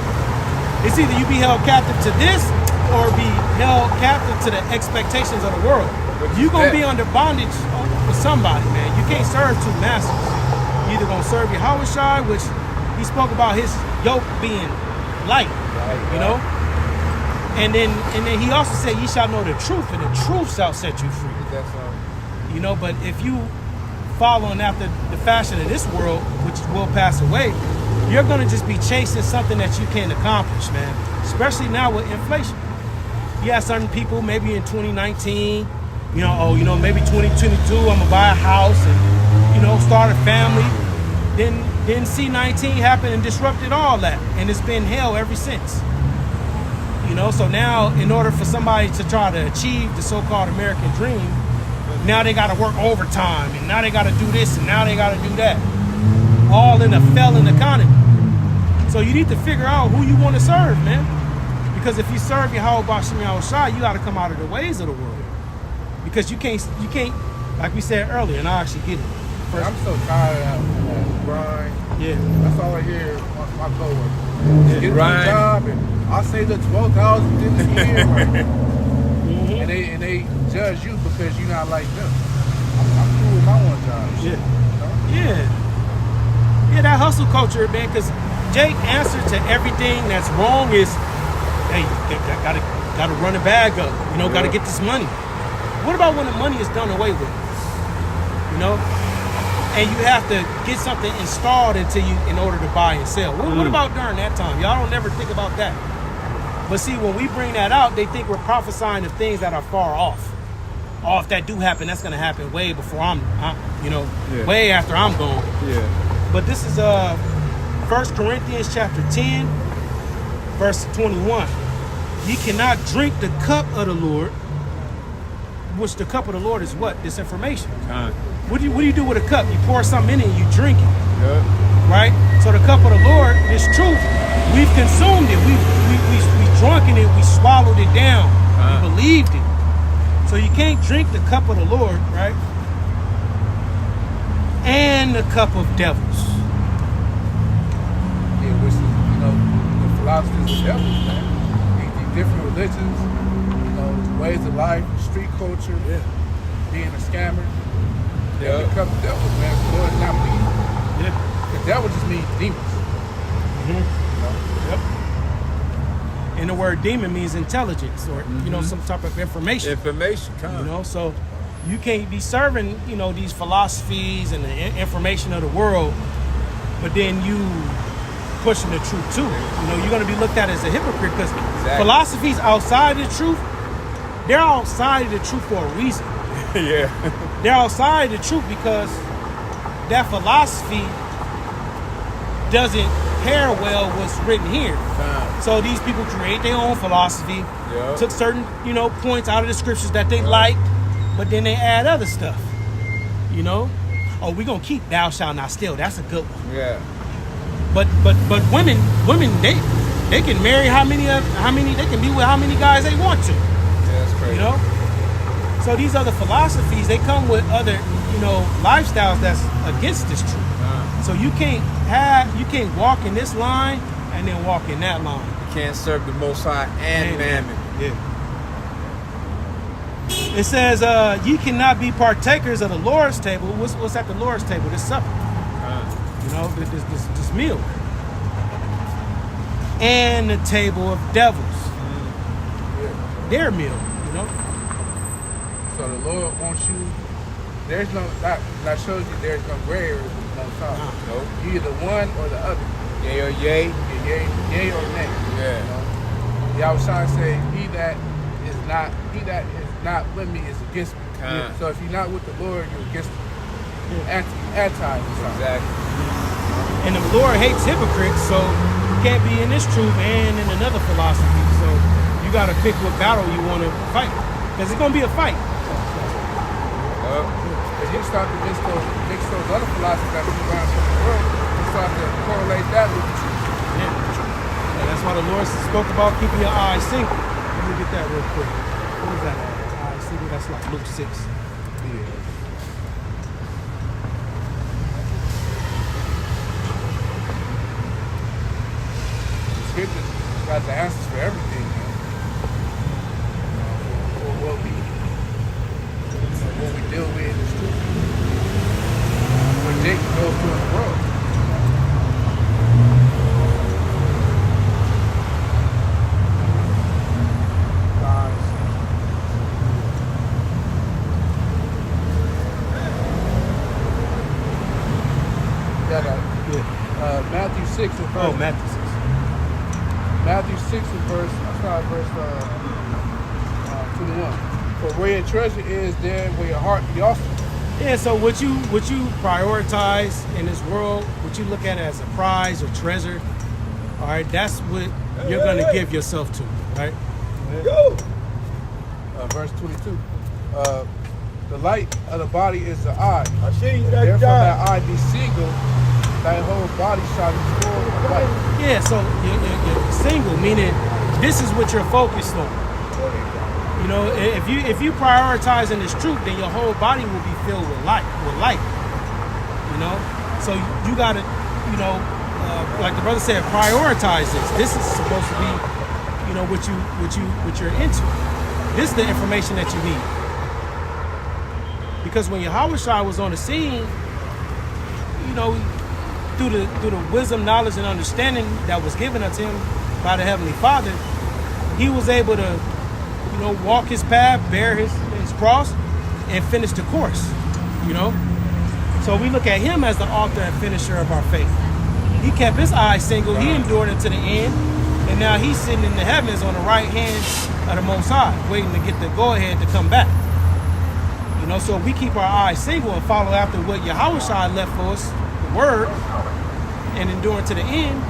It's either you be held captive to this or be held captive to the expectations of the world. You're going to be under bondage for somebody, man. You can't serve two masters. You're either going to serve Yahweh Shai, which he spoke about his yoke being light, you know? And then he also said, ye shall know the truth, and the truth shall set you free. You know, but if you following after the fashion of this world, which will pass away, you're going to just be chasing something that you can't accomplish, man. Especially now with inflation. You have certain people, maybe in 2019, maybe 2022, I'm going to buy a house and, start a family. Then C-19 happened and disrupted all that. And it's been hell ever since. So now in order for somebody to try to achieve the so-called American dream, now they got to work overtime, and now they got to do this, and now they got to do that. All in a failing economy. So you need to figure out who you want to serve, man. Because if you serve Yahweh Bashim Yahweh Shai, you got to come out of the ways of the world. Because you can't, like we said earlier, and I actually get it. First, I'm so tired of that grind. Yeah. That's all I hear once my coworker. Get my job, and I say the 12,000 this year. And they judge you because you're not like them. I'm cool with my one job. Yeah, that hustle culture, man, because Jake's answer to everything that's wrong is, hey, gotta run the bag up, gotta get this money. What about when the money is done away with? And you have to get something installed into you in order to buy and sell. What about during that time? Y'all don't never think about that. But see, when we bring that out, they think we're prophesying of things that are far off. Oh, if that do happen, that's going to happen way before way after I'm gone. Yeah. But this is 1 Corinthians chapter 10, verse 21. Ye cannot drink the cup of the Lord, which the cup of the Lord is what? This information. What do you do with a cup? You pour something in it and you drink it. Yeah. Right? So the cup of the Lord, this truth, we've consumed it. We drunk in it. We swallowed it down. We believed it. So you can't drink the cup of the Lord, right? And the cup of devils. Yeah, which is, the philosophies of devils, man. These different religions, ways of life, street culture, being a scammer. Yeah. The cup of devils, man. The Lord is not me. Yeah. The devil just means demons. Yep. And the word demon means intelligence or, some type of information. So you can't be serving, these philosophies and the information of the world, but then you pushing the truth too. You're going to be looked at as a hypocrite because philosophies outside of the truth, they're outside of the truth for a reason. Yeah. They're outside the truth because that philosophy doesn't pair well with what's written here. So these people create their own philosophy, took certain, points out of the scriptures that they liked, but then they add other stuff. Oh, we're gonna keep thou shalt not steal. That's a good one. Yeah. But women they can marry how many they can be with how many guys they want to. Yeah, that's crazy. So these other philosophies, they come with other, lifestyles that's against this truth. So you can't walk in this line and then walk in that line. You can't serve the Most High and Mammon. Yeah. It says, ye cannot be partakers of the Lord's table. What's at the Lord's table? This supper. This meal. And the table of devils. Their meal. You know. So the Lord wants you. There's no that shows you there's no gray area with the Most High. No. You either one or the other. Yay or yay. Yay or nay. Yeah. You know? Y'all was trying to say he that is not with me is against me. Kind. So if you're not with the Lord, you're against him. Anti. Exactly. And the Lord hates hypocrites, so you can't be in this truth and in another philosophy. So you got to pick what battle you want to fight, because it's gonna be a fight. If you start to mix those other philosophies that we around from the world, you start to correlate that with the truth. Yeah. And that's why the Lord spoke about keeping your eyes single. Let me get that real quick. What is that? Eyes single. That's like Luke 6. Yeah. The scriptures got the answers for everything, man. For what we deal with in the street. What Jake goes through in the world. Matthew 6 and verse. Oh, Matthew 6. Matthew 6 and verse. I start verse 21. For where your treasure is, there will your heart be also. Yeah. So what you prioritize in this world, what you look at as a prize or treasure, all right, that's what you're gonna give yourself to, right? Verse 22. The light of the body is the eye. I see you Therefore, that that eye be single, thy whole body shall be full of light. Yeah. So you're single, meaning this is what you're focused on. You know, if you prioritize in this truth, then your whole body will be filled with light. You know, so you gotta, you know, like the brother said, prioritize this. This is supposed to be, you know, what you're into. This is the information that you need. Because when Yahushua was on the scene, you know, through the wisdom, knowledge, and understanding that was given unto him by the Heavenly Father, he was able to, you know, walk his path, bear his cross, and finish the course, you know? So we look at him as the author and finisher of our faith. He kept his eyes single, he endured it to the end, and now he's sitting in the heavens on the right hand of the Most High, waiting to get the go-ahead to come back. You know, so if we keep our eyes single and follow after what Yahushua left for us, the word, and endure to the end,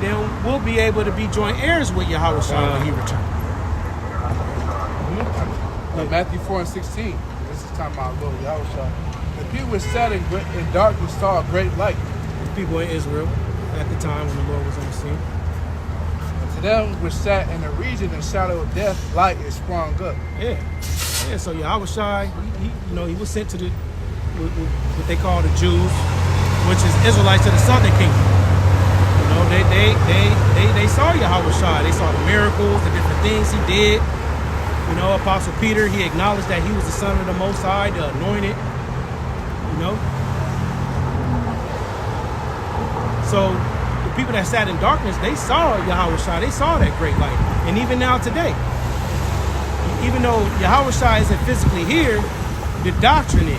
then we'll be able to be joint heirs with Yahushua when he returns. Matthew 4 and 16. This is talking about Lord Yahushua. The people which sat in darkness saw a great light. The people in Israel at the time when the Lord was on the scene. And to them which sat in the region and shadow of death, light is sprung up. Yeah. So Yahushua, he was sent to what they call the Jews, which is Israelites of the Southern Kingdom. You know, they saw Yahushua. They saw the miracles, the different things he did. You know, Apostle Peter, he acknowledged that he was the Son of the Most High, the Anointed. You know. So the people that sat in darkness, they saw Yahushua. They saw that great light. And even now today, even though Yahushua isn't physically here, the doctrine is.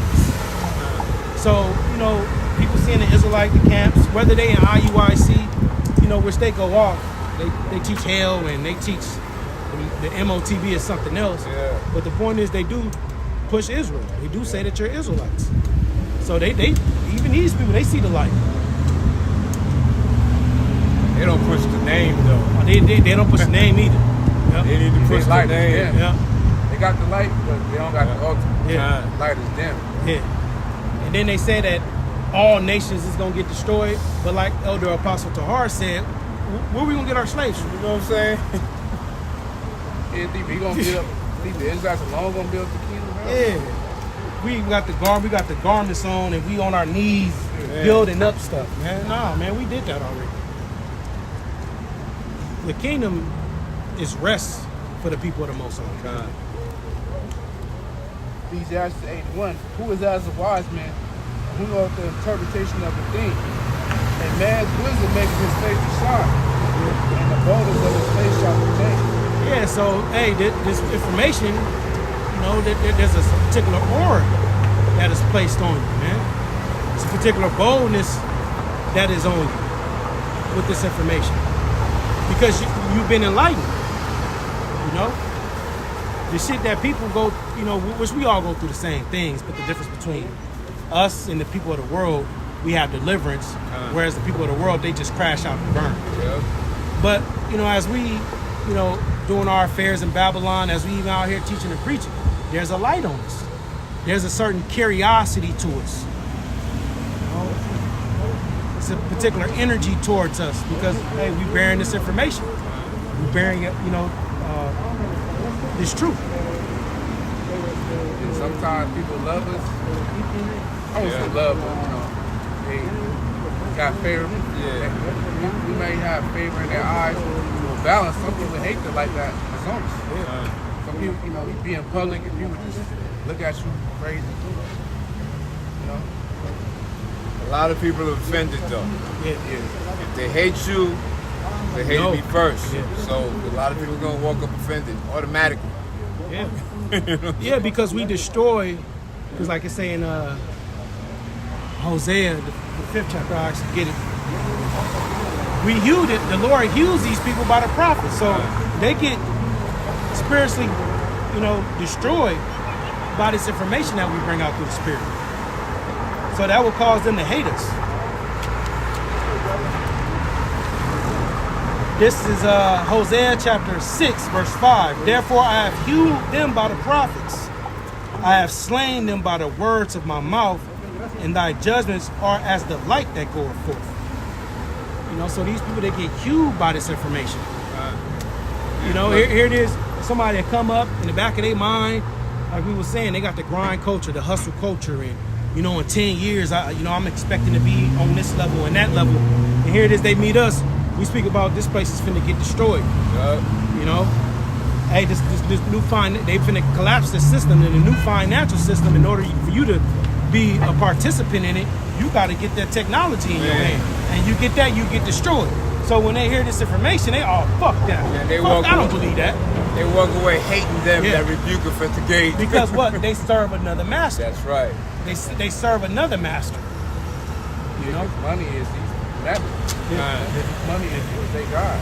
So, you know, people see in the Israelite camps, whether they in IUIC, you know, which they go off, they teach hell and they teach the MOTB is something else. Yeah. But the point is they do push Israel. They do say that you're Israelites. So they even these people, they see the light. They don't push the name though. They don't push the name either. Yep. They need to push the light name. is dim. Yeah. They got the light, but they don't got the ultimate. Yeah. Light is dim. Yeah. And then they say that all nations is going to get destroyed. But like Elder Apostle Tahar said, where we going to get our slaves from? You know what I'm saying? He gonna build. The Israelites alone gonna build the kingdom. Yeah. We got the garments on, and we on our knees building up stuff, man. Nah, man, we did that already. The kingdom is rest for the people of the Most High. Ecclesiastes 81. Who is as a wise man? Who knows the interpretation of the thing? A man's wisdom makes his face to shine, and the boldness of his face shall be changed. Yeah, so hey, this information, you know, there's a particular aura that is placed on you, man. It's a particular boldness that is on you with this information because you've been enlightened. You know, the shit that people go, you know, which we all go through the same things, but the difference between us and the people of the world, we have deliverance, whereas the people of the world, they just crash out and burn. Yeah. But, you know, as we, you know, doing our affairs in Babylon, as we even out here teaching and preaching, there's a light on us. There's a certain curiosity to us. You know, it's a particular energy towards us because, hey, we bearing this information. We bearing, you know, this truth. And sometimes people love us. I won't say love, but you know, they got favor. Yeah. We may have favor in their eyes. We'll balance. Some people hate the like that. It's on us. Some people, you know, you be in public and people just look at you crazy. You know? A lot of people are offended though. Yeah. If they hate you, they hate me first. Yeah. So a lot of people are gonna walk up offended automatically. Yeah. Yeah, because we destroy, because like it's saying Hosea, the 5th chapter, I actually get it. We hewed it, the Lord hews these people by the prophet. So they get spiritually, you know, destroyed by this information that we bring out through the Spirit. So that will cause them to hate us. This is Hosea chapter 6, verse 5. Therefore I have hewed them by the prophets. I have slain them by the words of my mouth, and thy judgments are as the light that goeth forth. You know, so these people, they get hewed by this information. You know, here it is, somebody that come up in the back of their mind, like we were saying, they got the grind culture, the hustle culture, and you know, in 10 years, I'm expecting to be on this level and that level. And here it is, they meet us. We speak about this place is finna get destroyed. You know, hey, this new they finna collapse the system and the new financial system. In order for you to be a participant in it, you got to get that technology in your hand, and you get that, you get destroyed. So when they hear this information, they all fuck that. Yeah, I don't believe that. They walk away hating them that rebuke of at the gate. Because what? They serve another master. That's right. They serve another master. You know, money is these leverage. Money is they God.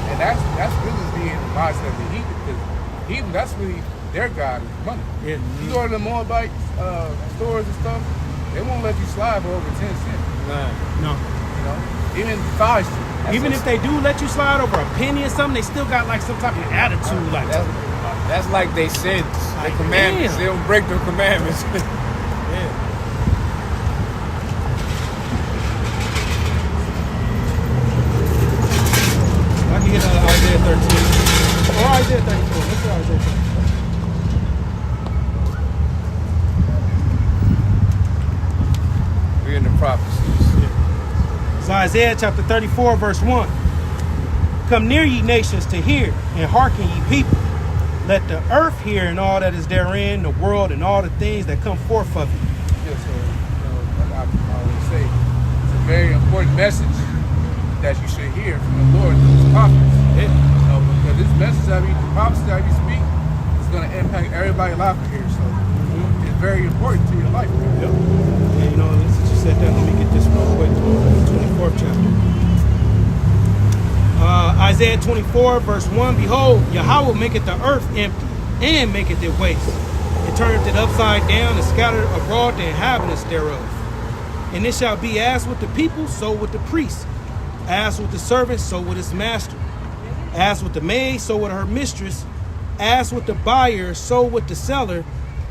And that's really being the mindset of the heathen, because heathen, that's really their God is money. Yeah. You go to the Moabite stores and stuff, they won't let you slide for over 10 cents. No. You know, even 5 cents. Even if they do let you slide over a penny or something, they still got like some type of attitude. Like that's like they sins, like, the commandments. Damn. They don't break their commandments. Yeah. I can get Isaiah 13 or Isaiah 34. Let's go Isaiah 34. We're in the prophecies. So Isaiah chapter 34, verse 1. Come near, ye nations, to hear, and hearken, ye people. Let the earth hear and all that is therein, the world and all the things that come forth of it. Yeah, so, like I always say, it's a very important message that you should hear from the Lord through his prophets. Yeah. Because this message that the prophecy that we speak is going to impact everybody's life here. So it's very important to your life. Yep. And you know, since you said that, let me get this real quick. 24th chapter. Isaiah 24, verse 1. Behold, Yahweh maketh the earth empty, and maketh it waste. It turneth it upside down, and scattered abroad the inhabitants thereof. And it shall be as with the people, so with the priest. As with the servant, so with his master. As with the maid, so with her mistress. As with the buyer, so with the seller.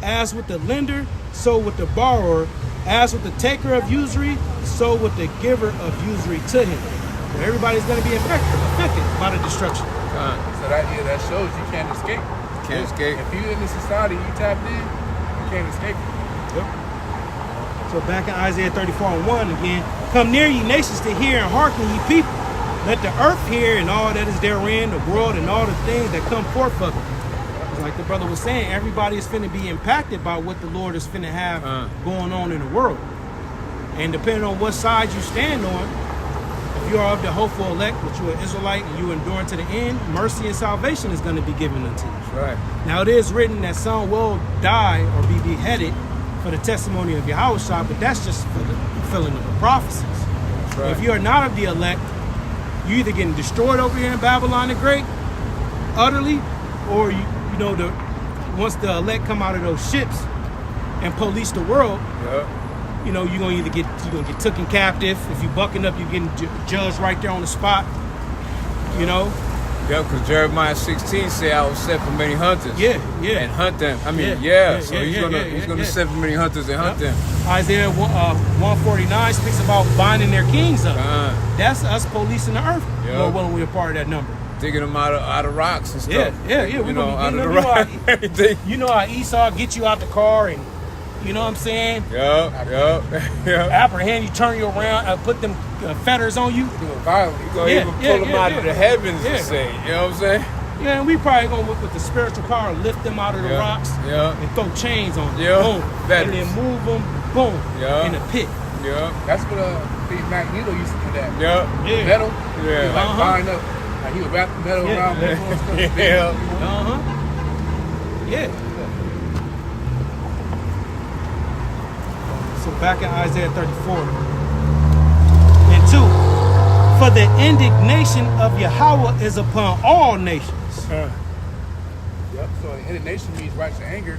As with the lender, so with the borrower. As with the taker of usury, so with the giver of usury to him. So everybody's going to be affected by the destruction. So that shows you can't escape. Can't escape. If you in the society you tapped in, you can't escape. Yep. So back in Isaiah 34 and 1 again. Come near, ye nations, to hear, and hearken, ye people. Let the earth hear and all that is therein, the world and all the things that come forth of it. Like the brother was saying, everybody is finna be impacted by what the Lord is finna have going on in the world. And depending on what side you stand on, if you are of the hopeful elect, which you are Israelite, and you endure to the end, mercy and salvation is going to be given unto you. Right. Now it is written that some will die or be beheaded for the testimony of Yahushua, but that's just for the fulfilling of the prophecies. Right. If you are not of the elect, you either getting destroyed over here in Babylon the Great, utterly, or you know, once the elect come out of those ships and police the world, Yep. you know, you're gonna get taken captive. If you bucking up, you're getting judged right there on the spot. You know. Yeah, because Jeremiah 16 say I will send for many hunters. Yeah. And hunt them. I mean, Yeah. so he's gonna send for many hunters and hunt them. Isaiah 149 speaks about binding their kings up. That's us policing the earth. Yeah. Lord willing, we're part of that number. Digging them out of rocks and stuff. Yeah. You We're know, gonna out be of the getting rock. them. Everything. You know how Esau get you out the car and, you know what I'm saying? Yep. Apprehend you, turn you around, put them fetters on you. Do it violently. He's gonna even pull them out of the heavens Yeah. and say, you know what I'm saying? Yeah, and we probably gonna with the spiritual power lift them out of the Yeah. rocks Yeah. and throw chains on them. Yeah. Boom. Fetters. And then move them, boom, Yeah. in a pit. Yep. That's what Big Magneto used to do that. Yep. Yeah. Metal. Yeah. He would, like Uh-huh. bind up. Like he would wrap the metal Yeah. around people and stuff. Yeah. Uh-huh. Yeah. So back in Isaiah 34 and 2. For the indignation of Yahweh is upon all nations. Yep. So indignation means righteous anger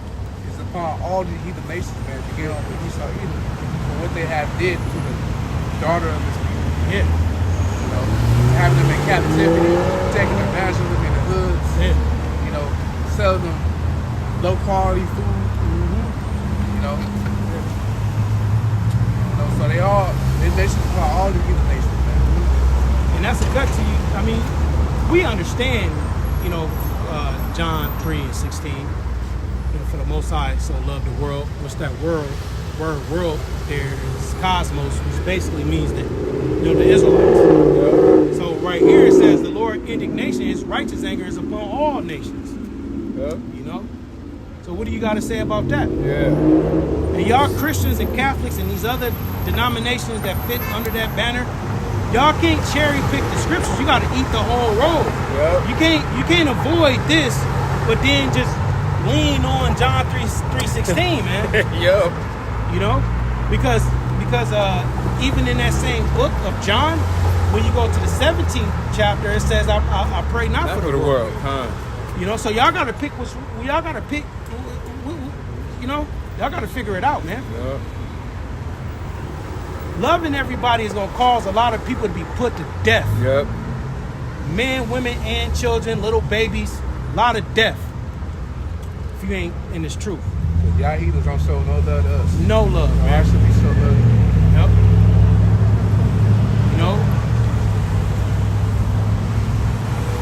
is upon all the heathen nations, man, to get on with Esau Edom for what they have did to the daughter of his people. Yeah. You know, having them in captivity, taking advantage of them in the hoods, Yeah. you know, selling them low quality food, you know. So they all, the nations upon all the heathen nations, man. And that's a cut to you. I mean, we understand, you know, John 3 and 16. You know, for the Most High so loved the world. What's that word there is cosmos, which basically means that, you know, the Israelites. So right here it says the Lord indignation, his righteous anger is upon all nations. Yep. You know? So what do you got to say about that? Yeah. And y'all Christians and Catholics and these other denominations that fit under that banner, y'all can't cherry pick the scriptures. You got to eat the whole roll. Yep. You can't avoid this, but then just lean on John 3:16, man. Yep. You know, because even in that same book of John, when you go to the 17th chapter, it says, "I pray not for the world." Huh? You know, so y'all got to pick which. Y'all got to pick. You know, y'all got to figure it out, man. Yep. Loving everybody is gonna cause a lot of people to be put to death. Yep. Men, women, and children, little babies, a lot of death. If you ain't in this truth, Y'all heathens don't show no love to us. no love, Y'all man. should be so love. Yep. You know.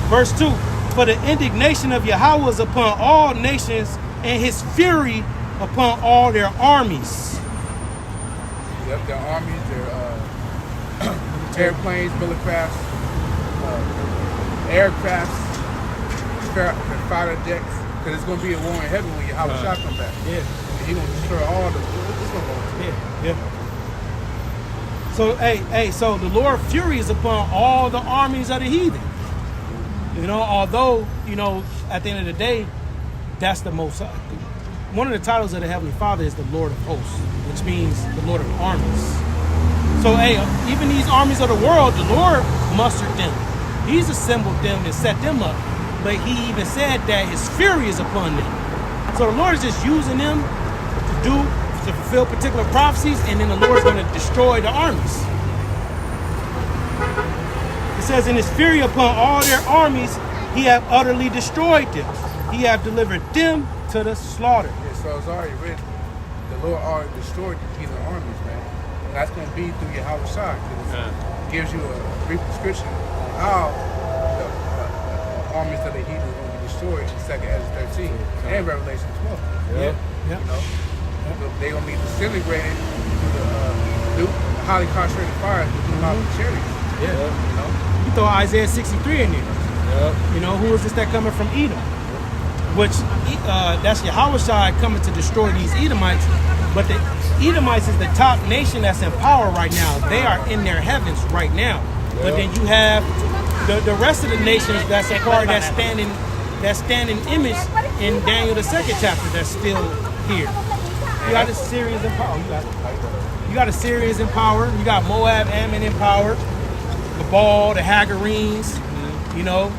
Verse 2. For the indignation of Yahweh is upon all nations, and his fury upon all their armies. Yep, their armies, their airplanes, millicrafts, aircrafts, their fighter jets. Because it's going to be a war in heaven when Yahweh Shah come back. Yeah. And he's going to destroy all the... It's going to go. Yeah. So, so the Lord fury is upon all the armies of the heathen. You know, although, you know, at the end of the day, that's the most... one of the titles of the Heavenly Father is the Lord of Hosts, which means the Lord of Armies. So, even these armies of the world, the Lord mustered them. He's assembled them and set them up. But he even said that his fury is upon them. So the Lord is just using them to fulfill particular prophecies, and then the Lord is going to destroy the armies. It says, in his fury upon all their armies, he have utterly destroyed them. He have delivered them to the slaughter. Yeah, so it's already written. The Lord already destroyed the heathen armies, man. And that's going to be through Yahweh Shah. Because it gives you a brief description on how the armies of the heathen are going to be destroyed in 2nd Ezra 13 and Revelation 12. Yep. Yep. You know, they're going to be disintegrated through the highly concentrated fire through the chariots. Yeah. You know? You throw Isaiah 63 in there. Yep. You know, who is this that coming from Edom? Which, that's Yahweh Shai coming to destroy these Edomites. But the Edomites is the top nation that's in power right now. They are in their heavens right now. But then you have the rest of the nations that's a part of that standing image in Daniel the 2nd chapter that's still here. You got the Syrians in power. You got the Syrians in power. You got Moab, Ammon in power. The Baal, the Hagarenes. You know,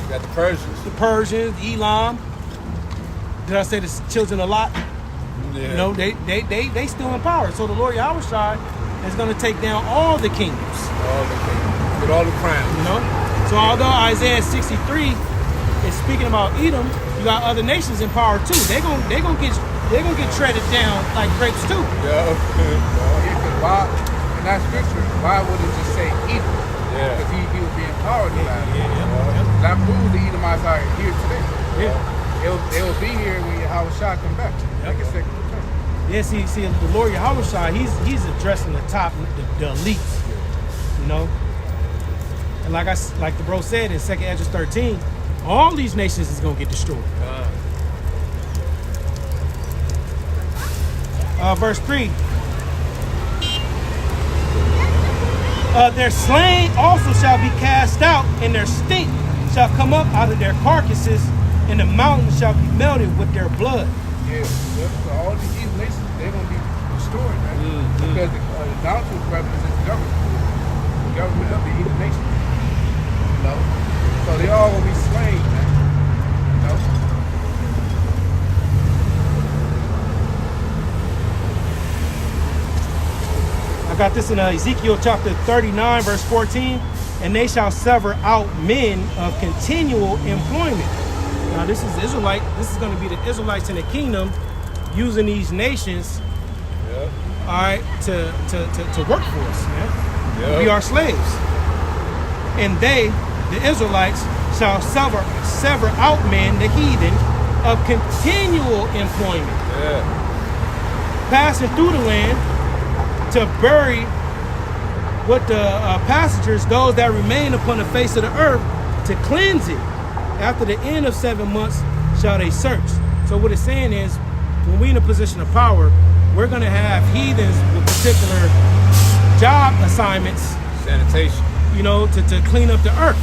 You got the Persians. the Persians, Elam. Did I say the children of Lot? Yeah. You know, they still in power. So the Lord Yahushua is going to take down all the kingdoms. All the kingdoms. With all the crowns. You know, so although Isaiah 63 is speaking about Edom, you got other nations in power too. They're gonna get treaded down like grapes too. Yeah. Because why, in that scripture, why would it just say Edom? Yeah. Because he would be empowered to that. Yeah. That proves the Edomites are here today. Yeah. They will be here when Yahushua come back. Like a second return. Yeah, see, the Lord Yahushua, he's addressing the top, the elites. You know, and like the bro said in 2nd Esdras 13, all these nations is gonna get destroyed. Verse 3. Their slain also shall be cast out, and their stink shall come up out of their carcasses, and the mountains shall be melted with their blood. Yeah. So all these evil nations, they're going to be destroyed, man. Because the mountain represents the government of the evil nation. You know? So they all going to be slain, man. You know? I got this in Ezekiel chapter 39, verse 14. And they shall sever out men of continual employment. Now this is Israelite. This is going to be the Israelites in the kingdom using these nations, all right, to work for us, man. Be our slaves. And they, the Israelites, shall sever out men, the heathen, of continual employment, passing through the land to bury with the passengers, those that remain upon the face of the earth, to cleanse it. After the end of 7 months shall they search. So what it's saying is, when we're in a position of power, we're going to have heathens with particular job assignments, Sanitation. you know, to clean up the earth.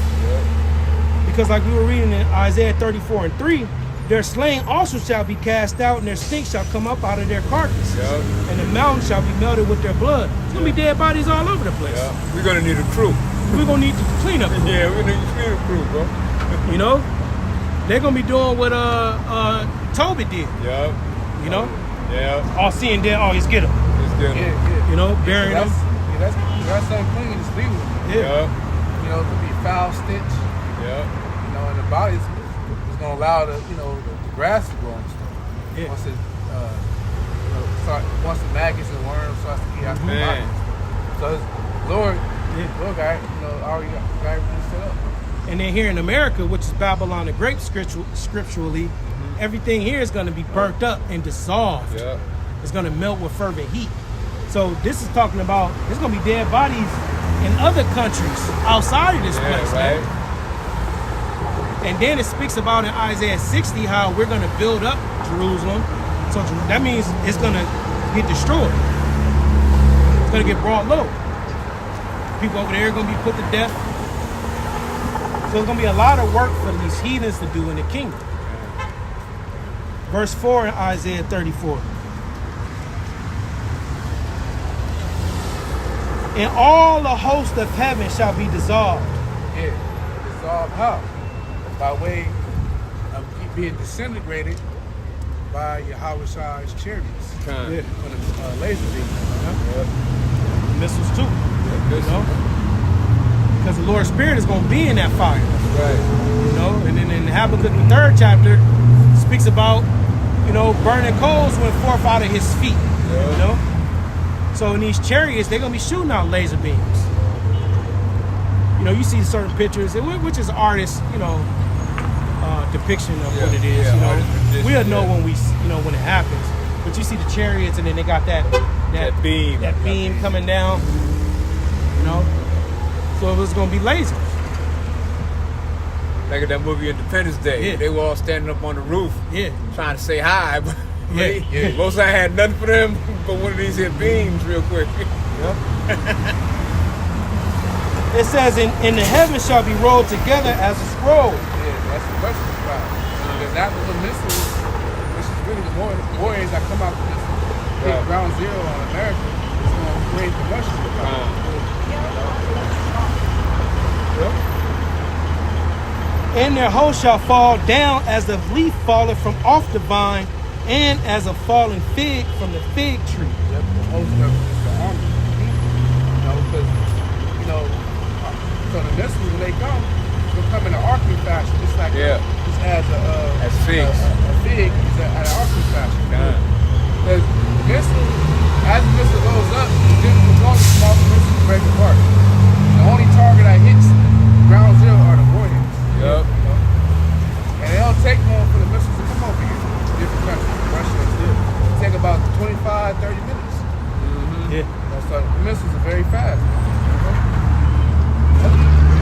Because like we were reading in Isaiah 34:3, their slain also shall be cast out, and their stink shall come up out of their carcass. And the mountains shall be melted with their blood. It's going to be dead bodies all over the place. We're going to need a crew. We're going to need to clean up. Yeah, we're going to need a crew, bro. You know? They're going to be doing what Tobit did. You know? All seeing dead, always get them. Yeah. You know, burying them. That's unclean, just leave them. You know, it could be foul stench. You know, and the body's going to allow the grass to grow and stuff. Once it once the maggots and worms starts to eat out the body. So Lord got already got everything set up. And then here in America, which is Babylon the Great scripturally, everything here is going to be burnt up and dissolved. It's going to melt with fervent heat. So this is talking about, there's going to be dead bodies in other countries outside of this place. Right. And then it speaks about in Isaiah 60 how we're going to build up Jerusalem. So that means it's going to get destroyed. It's going to get brought low. People over there are going to be put to death. So there's going to be a lot of work for these heathens to do in the kingdom. Verse 4 in Isaiah 34. And all the host of heaven shall be dissolved. Yeah, dissolved how? By way of being disintegrated by Yahweh's chariots. Yeah. For the laser beams. Missiles too. You know? Because the Lord's Spirit is going to be in that fire. Right. You know, and then in Habakkuk the 3rd chapter speaks about, burning coals went forth out of his feet. You know? So in these chariots, they're going to be shooting out laser beams. You know, you see certain pictures, which is artist, depiction of what it is. We'll know when when it happens. But you see the chariots, and then they got that beam coming down. You know, so it was going to be lasers. Like in that movie Independence Day, they were all standing up on the roof, trying to say hi. But most I had nothing for them but one of these here beams real quick. It says, in the heavens shall be rolled together as a scroll. Yeah, that's the question about. Because after the missiles, which is really the warriors that come out from this big ground zero on America, it's going to create the Russian And their host shall fall down as the leaf falleth from off the vine, and as a fallen fig from the fig tree. Yep, the host of the army. Because, so the missiles, when they come, they'll come in an arcing fashion, just like just as as figs. A fig is at an arcing fashion. Because the missile, as the missile goes up, the longest small missiles break apart. The only target that hits ground zero are the warheads. Yep. And it don't take long for the missiles to come over here. Different countries, Russia and still. It take about 25, 30 minutes. Yeah. So the missiles are very fast.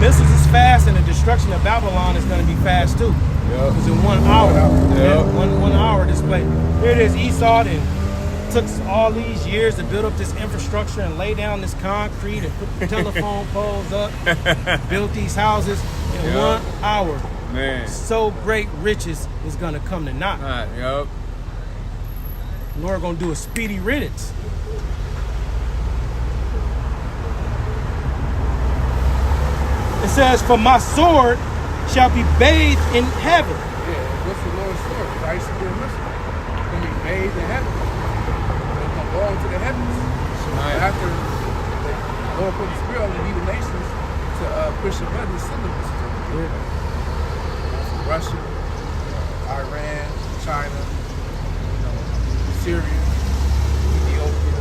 Missiles is fast, and the destruction of Babylon is going to be fast too. Because in 1 hour, one hour display. Here it is, Esau, and took all these years to build up this infrastructure and lay down this concrete and put the telephone poles up, built these houses in 1 hour. Man. So great riches is going to come to naught. Yep. Lord going to do a speedy riddance. It says, for my sword shall be bathed in heaven. Yeah, what's the Lord's sword? I used to be a Muslim. It's going to be bathed in heaven. It's going to go into the heavens. After the Lord put the Spirit on the nations to push the button and send the missiles. Russia, Iran, China, Syria, Ethiopia,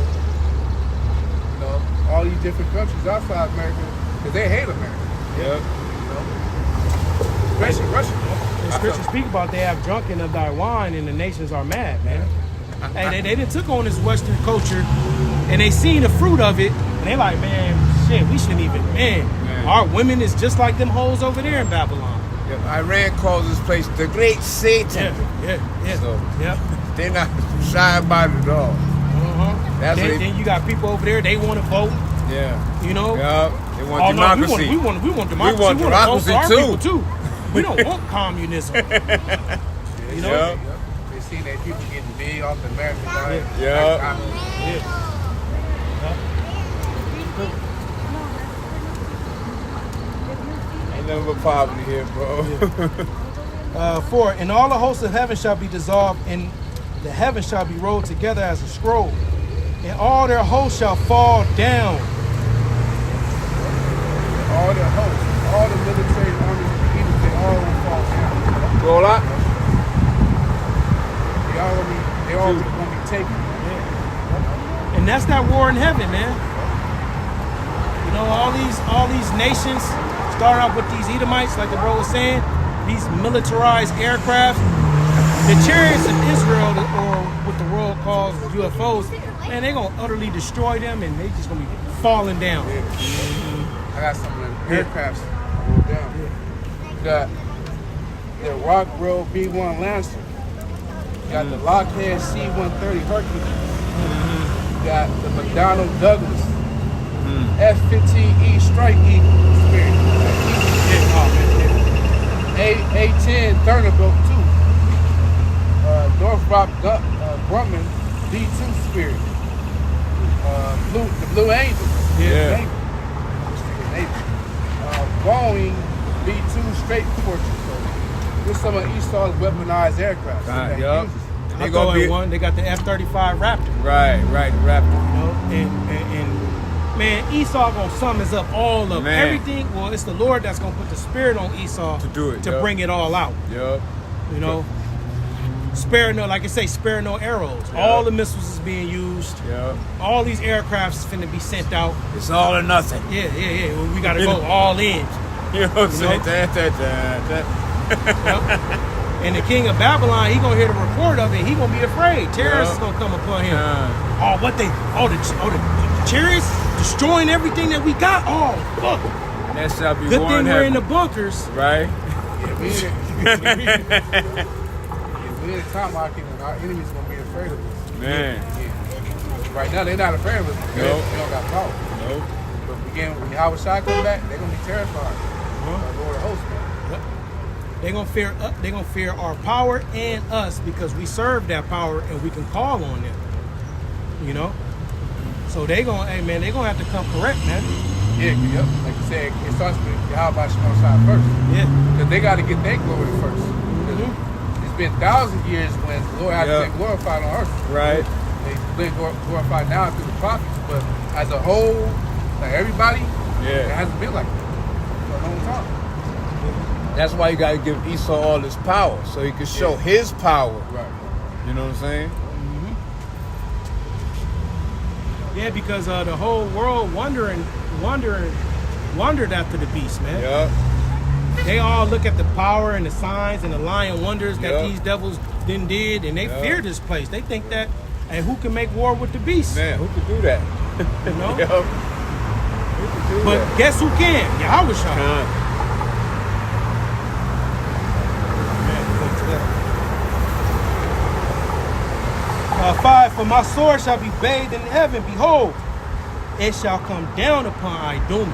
all these different countries outside America, because they hate America. Yep. Especially Russia. The scriptures speak about they have drunken of thy wine and the nations are mad, man. And they done took on this Western culture and they seen the fruit of it and they like, man, shit, we shouldn't even, man. Our women is just like them hoes over there in Babylon. Yep. Iran calls this place the Great Satan. Yeah. So Yep. they're not shy about it at all. That's Then you got people over there, they want to vote. Yeah. You know? Yep. They want democracy. We want democracy. We want democracy our too. people too. We don't want communism. You know? Yep. They see that people getting big off the American diet. Yeah. Ain't nothing but poverty here, bro. 4, and all the hosts of heaven shall be dissolved, and the heavens shall be rolled together as a scroll, and all their hosts shall fall down. All their hosts, all the military armies, even they all will fall down. Roll out. They all going to be taken. And that's that war in heaven, man. You know, all these nations start off with these Edomites, like the bro was saying, these militarized aircrafts. The chariots of Israel, or what the world calls UFOs, man, they're going to utterly destroy them, and they just going to be falling down. I got some of the aircrafts rolled down. You got the Rockwell B-1 Lancer. You got the Lockheed C-130 Hercules. You got the McDonnell Douglas F-15E Strike Eagle Spirit. A-10 Thunderbolt 2. Northrop Grumman D-2 Spirit. The Blue Angel. Yeah. Boeing B-2 Straight Fortress. So this some of Esau's weaponized aircraft. Yup. They got the F-35 Raptor. Right, Raptor. You know, and man, Esau gonna sum us up all of everything. Well, it's the Lord that's gonna put the spirit on Esau to do it, to bring it all out. Yep. You know, spare no arrows. Yep. All the missiles is being used. Yep. All these aircrafts is finna be sent out. It's all or nothing. Yeah. Well, we gotta go all in. You know what I'm saying? Yep. And the king of Babylon, he gonna hear the report of it. He gonna be afraid. Terrorists is gonna come upon him. The chariots destroying everything that we got. Oh, fuck. That shall be good thing we're in the bunkers, right? Yeah, we in a time our enemies gonna be afraid of us. Man. Yeah. Right now they're not afraid of us. They don't got power. Nope. But again, when Yahweh Shai come back, they're gonna be terrified. Lord of hosts, man. They're gonna fear our power and us because we serve that power and we can call on them. You know? So they gonna have to come correct, man. Yeah, yep. Like you said, it starts with Yahweh Shai first. Yeah. Because they got to get their glory first. It's been 1,000 years when the Lord has been glorified on earth. Right. They've been glorified now through the prophets, but as a whole, like everybody, it hasn't been like that for a long time. That's why you gotta give Esau all his power, so he can show his power. Right. You know what I'm saying? Yeah, because the whole world wondered after the beast, man. Yeah. They all look at the power and the signs and the lying wonders that Yep. these devils then did, and they fear this place. They think that, and who can make war with the beast? Man, who could do that? You know? Yup. Who could do But that? guess who can? Yahweh Shai. Khan. 5, for my sword shall be bathed in heaven. Behold, it shall come down upon Idumea.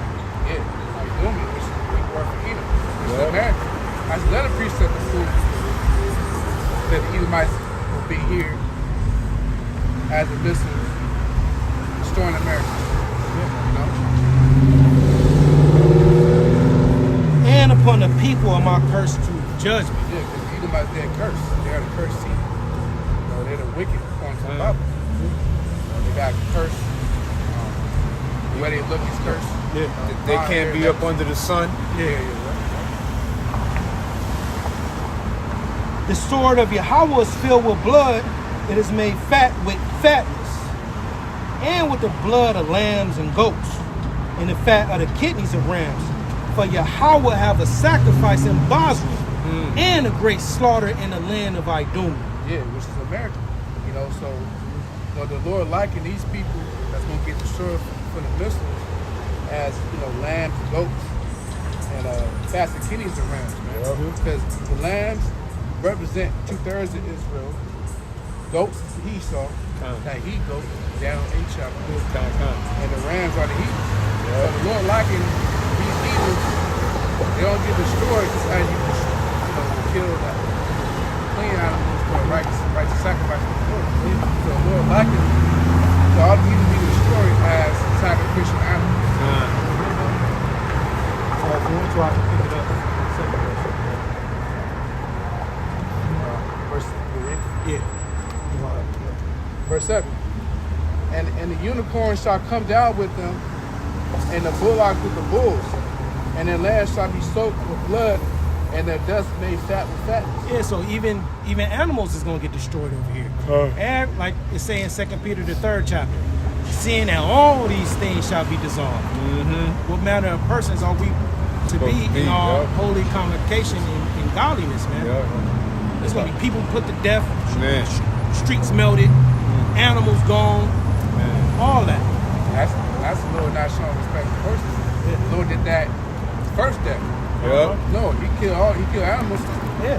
Yeah, like Lumi, which is the Greek word for Edom, which is America. As another precept of food, that the Edomites will be here as a business destroying America. You know? And upon the people am I cursed to judgment. Yeah, because the Edomites, they're cursed. They're the cursed seed. You know, they're the wicked according to the Bible. They got cursed. The way they look is cursed. They can't be up under the sun. Yeah. The sword of Yahweh is filled with blood. It is made fat with fatness, and with the blood of lambs and goats, and the fat of the kidneys of rams. For Yahweh have a sacrifice in Basra, and a great slaughter in the land of Idumea. Yeah, which is America. You know, so the Lord likened these people that's going to get destroyed from the missiles as, lambs, goats, and fats and kidneys of rams, man. Because the lambs represent 2/3 of Israel. Goats is the Esau, that he goat down in chapter. And the rams are the heathens. So the Lord likened these heathens, they don't get destroyed just as you kill that clean animals for a righteous sacrifice for the Lord. So the Lord likened so all the heathens be destroyed as sacrificial animals. So if you want to, I can pick it up. Verse 3. Yeah. Verse 7. And the unicorn shall come down with them, and the bullock with the bulls, and their land shall be soaked with blood, and their dust made fat with fatness. Yeah, so even animals is gonna get destroyed over here. And like it's saying in 2 Peter the 3rd chapter, seeing that all these things shall be dissolved. What manner of persons are we to be in our holy congregation in godliness, man? There's gonna be people put to death, streets melted, animals gone, all that. That's the Lord not showing respect to persons. The Lord did that first death. No, he killed animals. Yeah.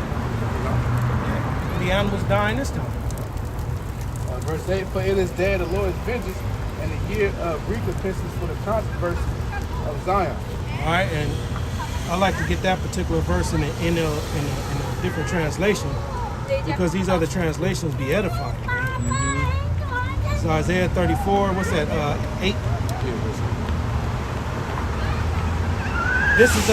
The animals dying this time. Verse 8, for it is day of the Lord's vengeance, and the year of recompenses for the controversy of Zion. All right, and I like to get that particular verse in a different translation because these other translations be edifying. So Isaiah 34, what's that? 8. This is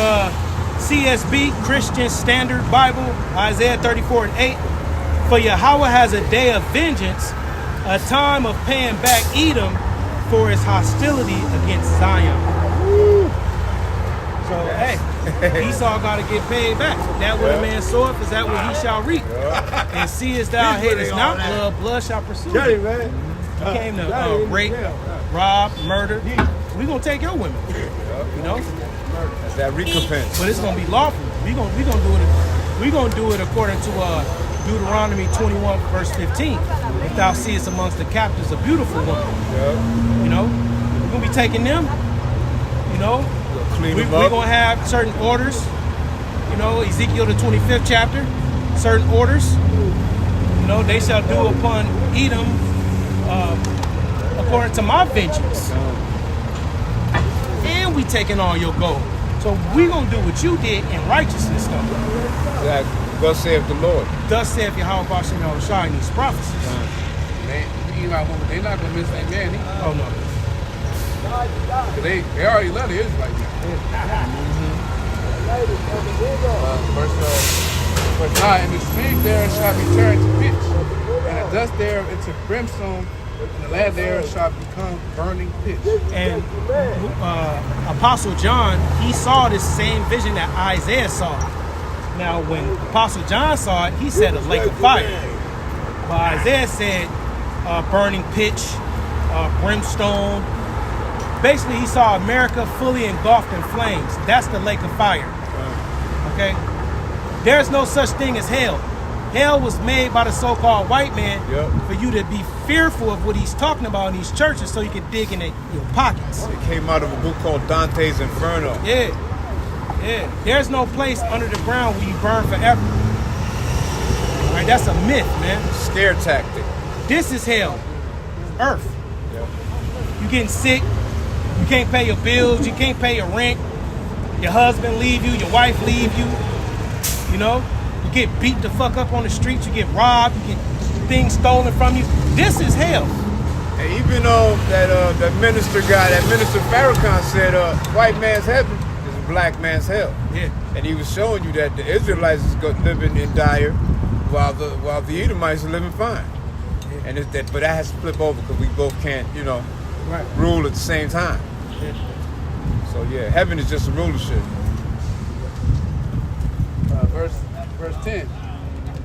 CSB Christian Standard Bible, Isaiah 34:8. For Yahweh has a day of vengeance, a time of paying back Edom for his hostility against Zion. So hey, Esau got to get paid back. That what a man soweth is that what he shall reap. And seest thou hatest not blood, blood shall pursue thee. You came to rape, rob, murder. We gonna take your women. You know? That's that recompense. But it's gonna be lawful. We gonna do it according to Deuteronomy 21 verse 15. If thou seest amongst the captives a beautiful woman, you know, we're gonna be taking them. You know, we're gonna have certain orders. You know, Ezekiel the 25th chapter, certain orders. You know, they shall do upon Edom according to my vengeance. we taking all your gold. So we gonna do what you did in righteousness, though. Exactly. Thus saith the Lord. Thus saith Yahweh Bashim Yahushua in these prophecies. They not gonna miss that man either. Oh no. 'Cause they already love the Israelites. Verse 9, and the street there shall be turned to pitch, and the dust there into brimstone, and the land there shall become burning pitch. And Apostle John, he saw this same vision that Isaiah saw. Now, when Apostle John saw it, he said a lake of fire. But Isaiah said burning pitch, brimstone. Basically, he saw America fully engulfed in flames. That's the lake of fire. Okay? There's no such thing as hell. Hell was made by the so-called white man for you to be fearful of what he's talking about in these churches so you can dig in your pockets. It came out of a book called Dante's Inferno. Yeah. Yeah. There's no place under the ground where you burn forever. All right, that's a myth, man. Scare tactic. This is hell. Earth. You getting sick. You can't pay your bills. You can't pay your rent. Your husband leave you. Your wife leave you. You know? You get beat the fuck up on the streets. You get robbed. You get things stolen from you. This is hell. And even though that minister guy, that minister Farrakhan said white man's heaven is a black man's hell. Yeah. And he was showing you that the Israelites is living in dire while the Edomites are living fine. Yeah. And but that has to flip over because we both can't, rule at the same time. Yeah. So yeah, heaven is just a rulership. Verse 10,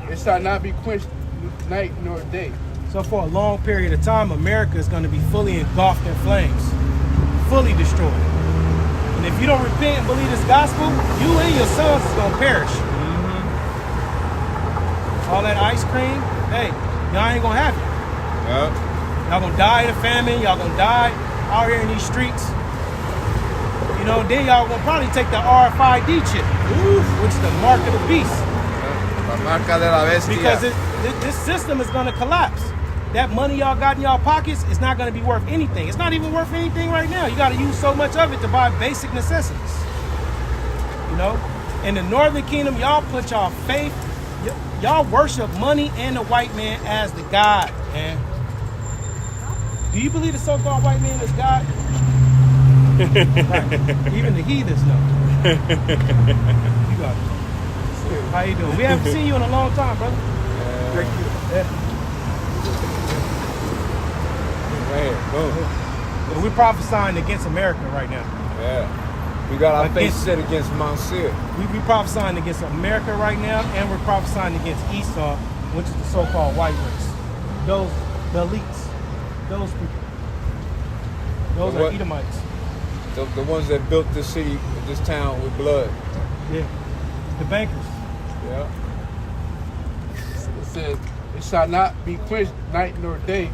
it shall not be quenched night nor day. So for a long period of time, America is going to be fully engulfed in flames, fully destroyed. And if you don't repent and believe this gospel, you and your sons is going to perish. All that ice cream, hey, y'all ain't going to have it. Yeah. Y'all going to die of famine. Y'all going to die out here in these streets. You know, then y'all going to probably take the RFID chip, which is the mark of the beast. La marca de la bestia. Because this system is going to collapse. That money y'all got in y'all pockets is not going to be worth anything. It's not even worth anything right now. You got to use so much of it to buy basic necessities. You know? In the Northern Kingdom, y'all put y'all faith, y'all worship money and the white man as the God, man. Do you believe the so-called white man is God? Right. Even the heathens know. You got it. How you doing? We haven't seen you in a long time, brother. Thank you. Yeah. Man, boom. But we're prophesying against America right now. Yeah. We got our face set against Mount Seir. We prophesying against America right now, and we're prophesying against Esau, which is the so-called white race. The elites. Those people. Those are Edomites. The ones that built this city, this town with blood. Yeah. The bankers. Yeah. It says, it shall not be quenched night nor day.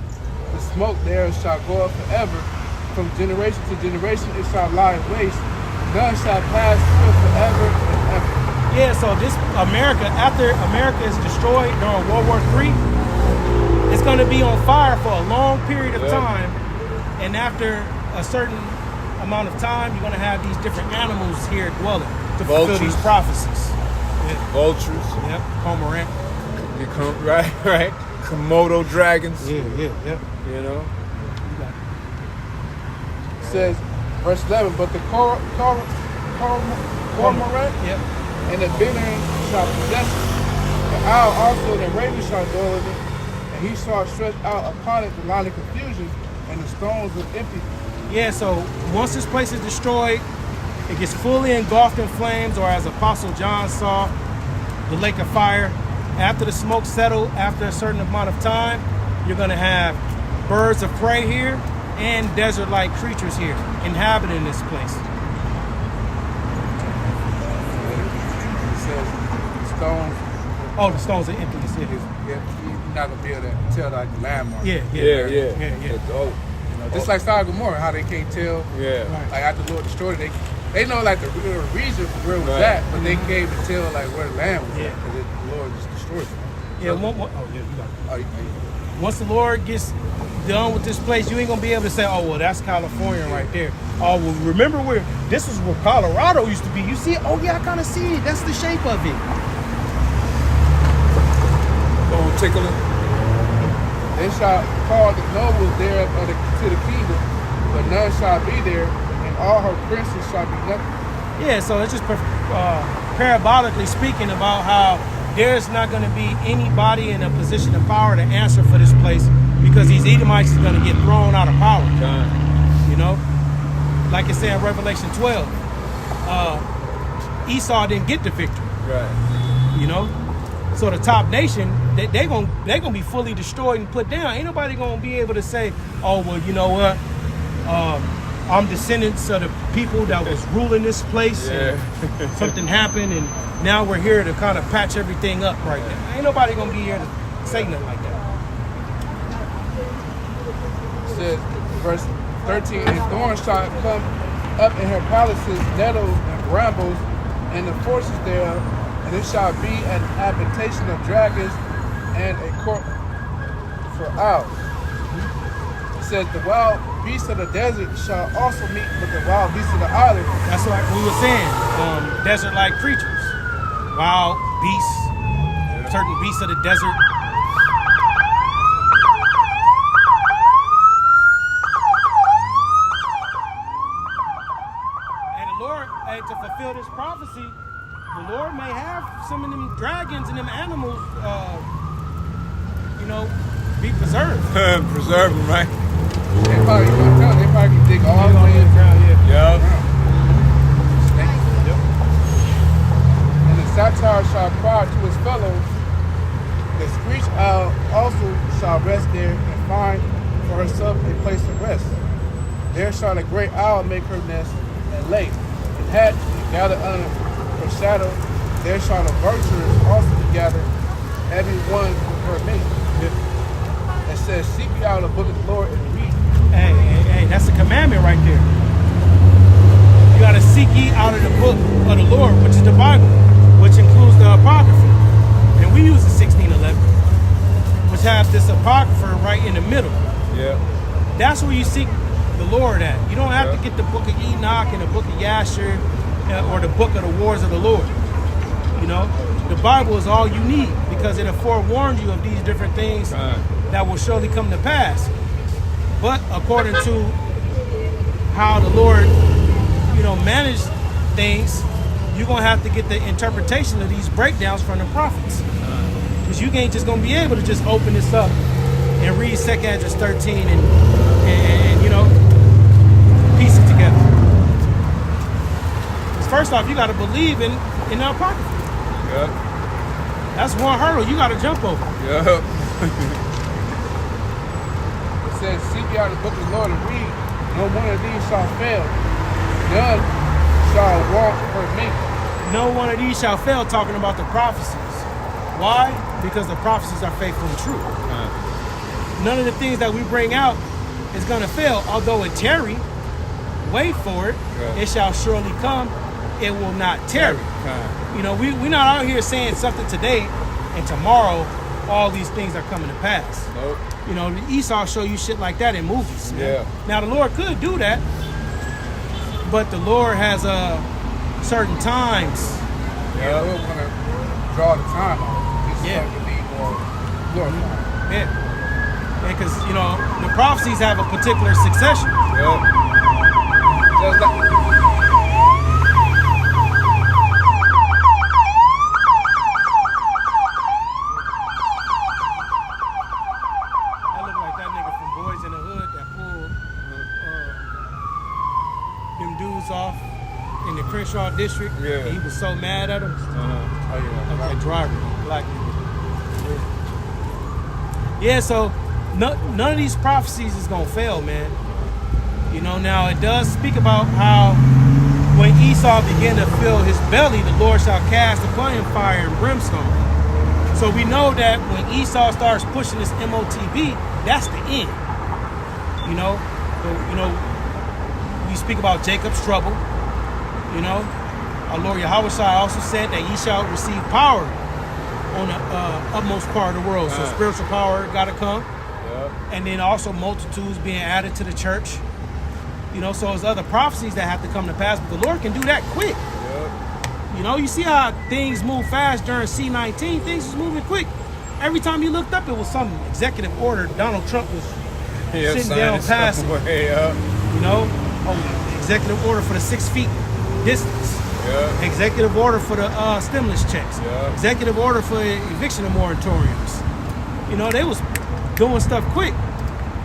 The smoke there shall go up forever. From generation to generation it shall lie waste. None shall pass through forever and ever. Yeah, so this America, after America is destroyed during World War III, it's going to be on fire for a long period of time. And after a certain amount of time, you're going to have these different animals here dwelling to fulfill these prophecies. Yeah. Vultures. Yep. Cormorant. Right. Komodo dragons. Yeah. You know? It says, verse 11, but the cormorant and the bittern shall possess it. The owl also and the raven shall dwell in it. And he shall stretch out upon it the line of confusion and the stones of empty. Yeah, so once this place is destroyed, it gets fully engulfed in flames, or as Apostle John saw, the lake of fire. After the smoke settled, after a certain amount of time, you're going to have birds of prey here and desert-like creatures here inhabiting this place. It says stones. Oh, the stones are empty. You're not going to be able to tell like the landmark. Yeah. Just like Sodom and Gomorrah, how they can't tell. Yeah. Like after the Lord destroyed it, they know like the region where it was at, but they can't even tell like where the land was at because the Lord just destroyed it. Yeah. So, Oh, yeah. You got it. Once the Lord gets done with this place, you ain't gonna be able to say, oh, well, that's California right there. Oh, well, remember this was where Colorado used to be. You see it? Oh, yeah, I kind of see it. That's the shape of it. Go on, take a look. They shall call the nobles there to the kingdom, but none shall be there, and all her princes shall be nothing. Yeah, so it's just parabolically speaking about how there's not going to be anybody in a position of power to answer for this place because these Edomites is going to get thrown out of power. You know, like it said in Revelation 12, Esau didn't get the victory. Right. You know, so the top nation, they gonna be fully destroyed and put down. Ain't nobody gonna be able to say, oh, well, you know what? I'm descendants of the people that was ruling this place. Yeah. And something happened, and now we're here to kind of patch everything up right now. Ain't nobody gonna be here to say nothing like that. It says, verse 13, and thorns shall come up in her palaces, nettles and brambles, and the forces thereof, and it shall be an habitation of dragons and a court for owls. It says, the wild beasts of the desert shall also meet with the wild beasts of the island. That's like we were saying, desert-like creatures, wild beasts, certain beasts of the desert. And the Lord, to fulfill this prophecy, the Lord may have some of them dragons and them animals, be preserved. Preserve them, right? They probably can dig all the way in the ground. Yup. And the satyr shall cry to his fellows. The screech owl also shall rest there and find for herself a place to rest. There shall the great owl make her nest and lay, and hatch and gather under her shadow. There shall the vultures also be gathered, every one with her mate. It says, seek ye out the book of the Lord and read. Hey, that's a commandment right there. You got to seek ye out of the book of the Lord, which is the Bible, which includes the Apocrypha. And we use the 1611, which has this Apocrypha right in the middle. Yeah. That's where you seek the Lord at. You don't have to get the book of Enoch and the book of Yasher or the book of the wars of the Lord. You know, the Bible is all you need because it forewarns you of these different things that will surely come to pass. But according to how the Lord, managed things, you're going to have to get the interpretation of these breakdowns from the prophets. Because you ain't just going to be able to just open this up and read 2 Esdras 13 and piece it together. Because first off, you got to believe in the Apocrypha. Yep. That's one hurdle you got to jump over. Yep. It says, seek ye out the book of the Lord and read. No one of these shall fail. None shall want her mate. No one of these shall fail, talking about the prophecies. Why? Because the prophecies are faithful and true. None of the things that we bring out is going to fail. Although it tarry, wait for it. It shall surely come. It will not tarry. We're not out here saying something today and tomorrow all these things are coming to pass. Nope. The Esau show you shit like that in movies. Man. Yeah. Now the Lord could do that, but the Lord has certain times. Yeah, we'll want to draw the time out. This is going to be more glorified. Yeah. Because, the prophecies have a particular succession. Yep. Just like off in the Crenshaw district. Yeah. He was so mad at him. That driver, black nigga. Yeah, so none of these prophecies is gonna fail, man. Now it does speak about how when Esau began to fill his belly, the Lord shall cast upon him fire and brimstone. So we know that when Esau starts pushing this MOTB, that's the end. We speak about Jacob's trouble. Our Lord Yahweh also said that ye shall receive power on the utmost part of the world. So spiritual power got to come. And then also multitudes being added to the church. You know, so there's other prophecies that have to come to pass, but the Lord can do that quick. You know, you see how things move fast during C-19. Things was moving quick. Every time you looked up, it was some executive order. Donald Trump was sitting down passing. You know, executive order for the 6 feet distance. Executive order for the stimulus checks. Executive order for eviction moratoriums. You know, they was doing stuff quick.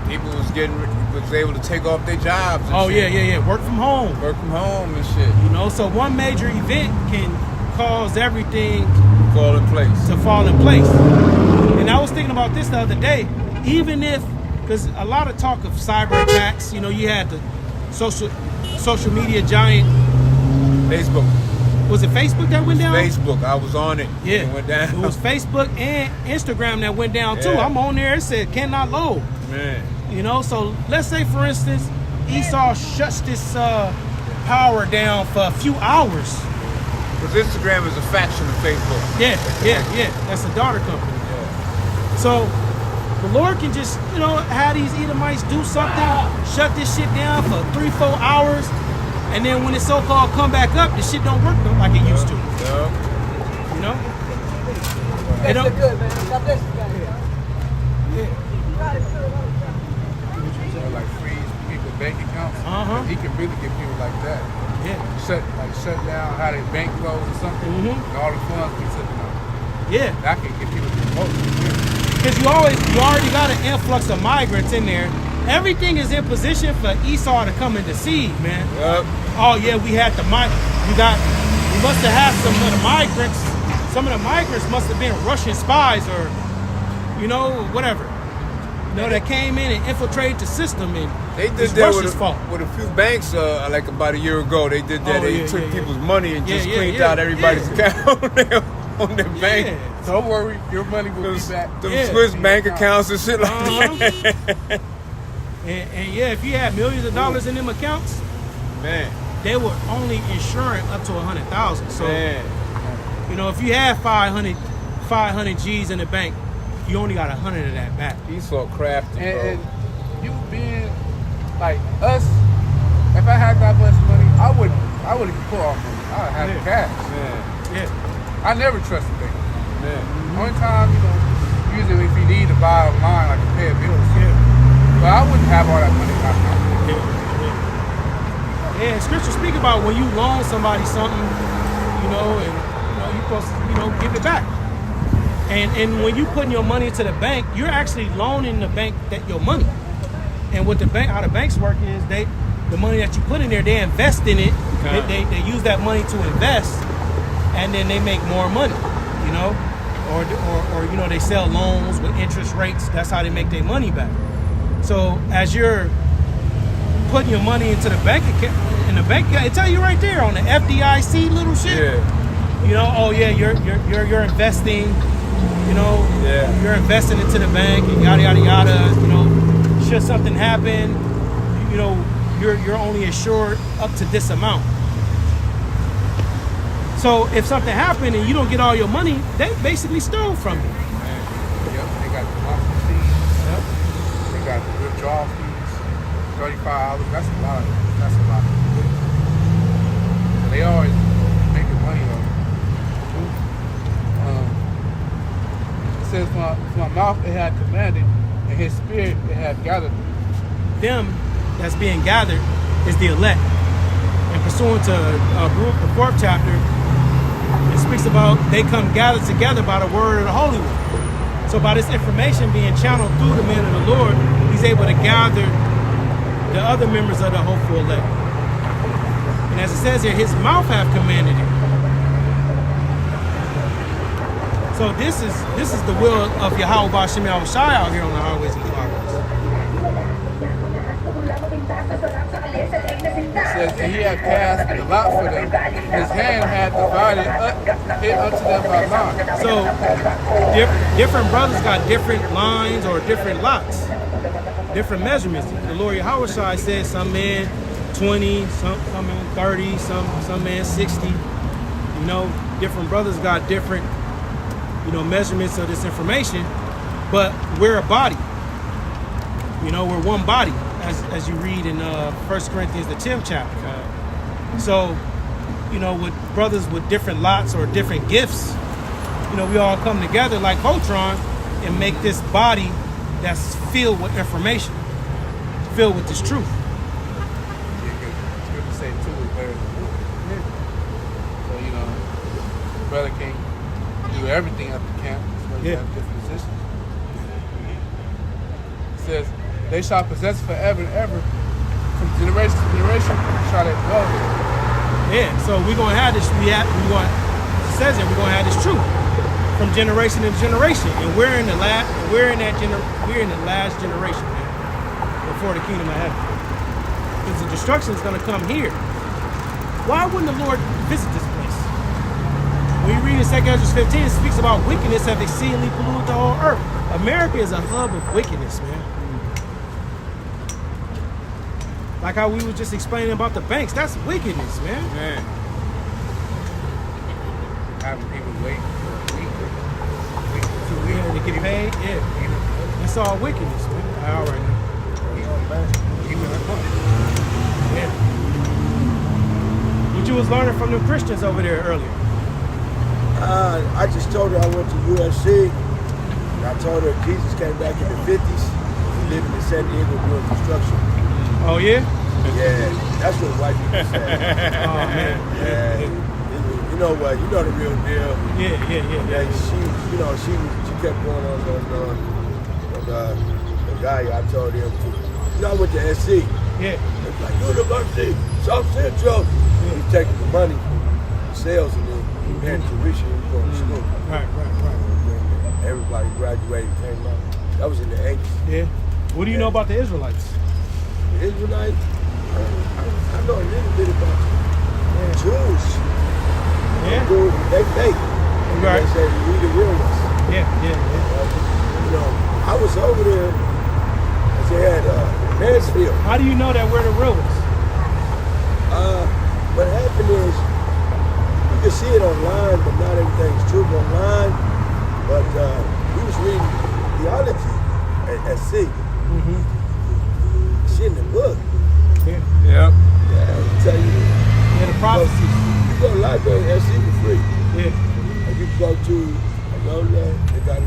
People was able to take off their jobs. And Yeah. Work from home and shit. You know, so one major event can cause everything fall in place. to fall in place. And I was thinking about this the other day. Even if, because a lot of talk of cyber attacks, you know, you had the social media giant. Facebook. Was it Facebook that went down? Facebook. I was on it. Yeah. It went down. It was Facebook and Instagram that went down too. Yeah. I'm on there. It said cannot load. Man. You know, so let's say, for instance, Esau shuts this power down for a few hours. Because Instagram is a faction of Facebook. Yeah. That's a daughter company. So the Lord can just, you know, have these Edomites do something, shut this shit down for 3-4 hours, and then when it's so-called come back up, the shit don't work like it used to. You know? It don't, good, man. God bless you guys. Like freeze people's bank accounts. He can really get people like that. Shut down how their bank goes or something. And all the funds be slipping out. That can get people to vote. Because you already got an influx of migrants in there. Everything is in position for Esau to come and deceive, man. Oh yeah, we had we must have had some of the migrants. Some of the migrants must have been Russian spies or, you know, whatever. You know, that came in and infiltrated the system, and they did it's that Russia's fault. with a few banks like about a year ago. They did that. They took people's money and just cleaned out everybody's account on their bank. Don't worry, your money will be back. The Swiss bank accounts and shit like that. And if you had millions of dollars in them accounts, man, they were only insuring up to 100,000. So, you know, if you had 500 G's in the bank, you only got 100 of that back. He's so crafty, bro. And you being like us, if I had that much money, I wouldn't pull off money. I would have cash. I never trust a bank. Only time, you know, usually if you need to buy online, like to pay a bill or something. But I wouldn't have all that money in my account. And scripture speak about when you loan somebody something, you know, and you know, you're supposed to, you know, give it back. And when you putting your money into the bank, you're actually loaning the bank your money. And what how the banks work is the money that you put in there, they invest in it. They use that money to invest, and then they make more money, you know, or you know, they sell loans with interest rates. That's how they make their money back. So as you're putting your money into the bank account, it tell you right there on the FDIC little shit. You know, oh yeah, you're investing. You know, you're investing into the bank and yada yada yada. You know, should something happen, you know, you're only insured up to this amount. So if something happened and you don't get all your money, they basically stole from you. They got the monthly fees. They got the withdrawal fees. $35. That's a lot. So they always making money on it. It says, "For my mouth it had commanded, and his spirit it had gathered." Them that's being gathered is the elect. And pursuant to the 4th chapter, it speaks about they come gathered together by the word of the Holy One. So by this information being channeled through the men of the Lord, he's able to gather the other members of the hopeful elect. And as it says here, his mouth hath commanded it. So this is the will of Yahweh Ba'Shem Yahushai out here on the highways and byways. It says, "And he had cast the lot for them. His hand had divided it unto them by lot." So different brothers got different lines or different lots, different measurements. The Lord Yahushai said some man 20, some man 30, some man 60. You know, different brothers got different, you know, measurements of this information, but we're a body. You know, we're one body, as you read in 1 Corinthians, the 10th chapter. So, you know, with brothers with different lots or different gifts, you know, we all come together like Voltron and make this body that's filled with information, filled with this truth. It's good to say too is better than one. So, you know, the brother can't do everything at the camp. So you have different positions. It says, they shall possess forever and ever, from generation to generation, shall they dwell there. Yeah, so we're gonna have this. It says it. We're gonna have this truth from generation to generation, and we're in the last generation, man, before the kingdom of heaven. Because the destruction is gonna come here. Why wouldn't the Lord visit this place? When you read in 2 Ezra 15, it speaks about wickedness have exceedingly polluted the whole earth. America is a hub of wickedness, man. Like how we were just explaining about the banks. That's wickedness, man. Having people wait for a week or 2 weeks. Yeah, to get paid, yeah. It's all wickedness, man. All right now. Yeah. What you was learning from the Christians over there earlier? I just told her I went to USC. And I told her Jesus came back in the 50s. He lived in San Diego doing construction. Oh, yeah? Yeah, that's what white people say. Oh, man. Yeah, you know what? You know the real deal. Yeah. She kept going on the guy I told him to. You know, I went to SC. Yeah. It's like University, South Central. He's taking the money from sales and then he had tuition and going to school. Right. Everybody graduated, came out. That was in the 80s. Yeah. What do you know about the Israelites? The Israelites, I know a little bit about Jews. Yeah. They fake. Right. They say we the real ones. Yeah. You know, I was over there as they had Mansfield. How do you know that we're the real ones? What happened is, you can see it online, but not everything's true online. But we was reading theology at SC. It's in the book. Yeah. Yep. Yeah, I'll tell you. Yeah, the prophecies. You go to the library at SC for free. Yeah. And you can go to, they got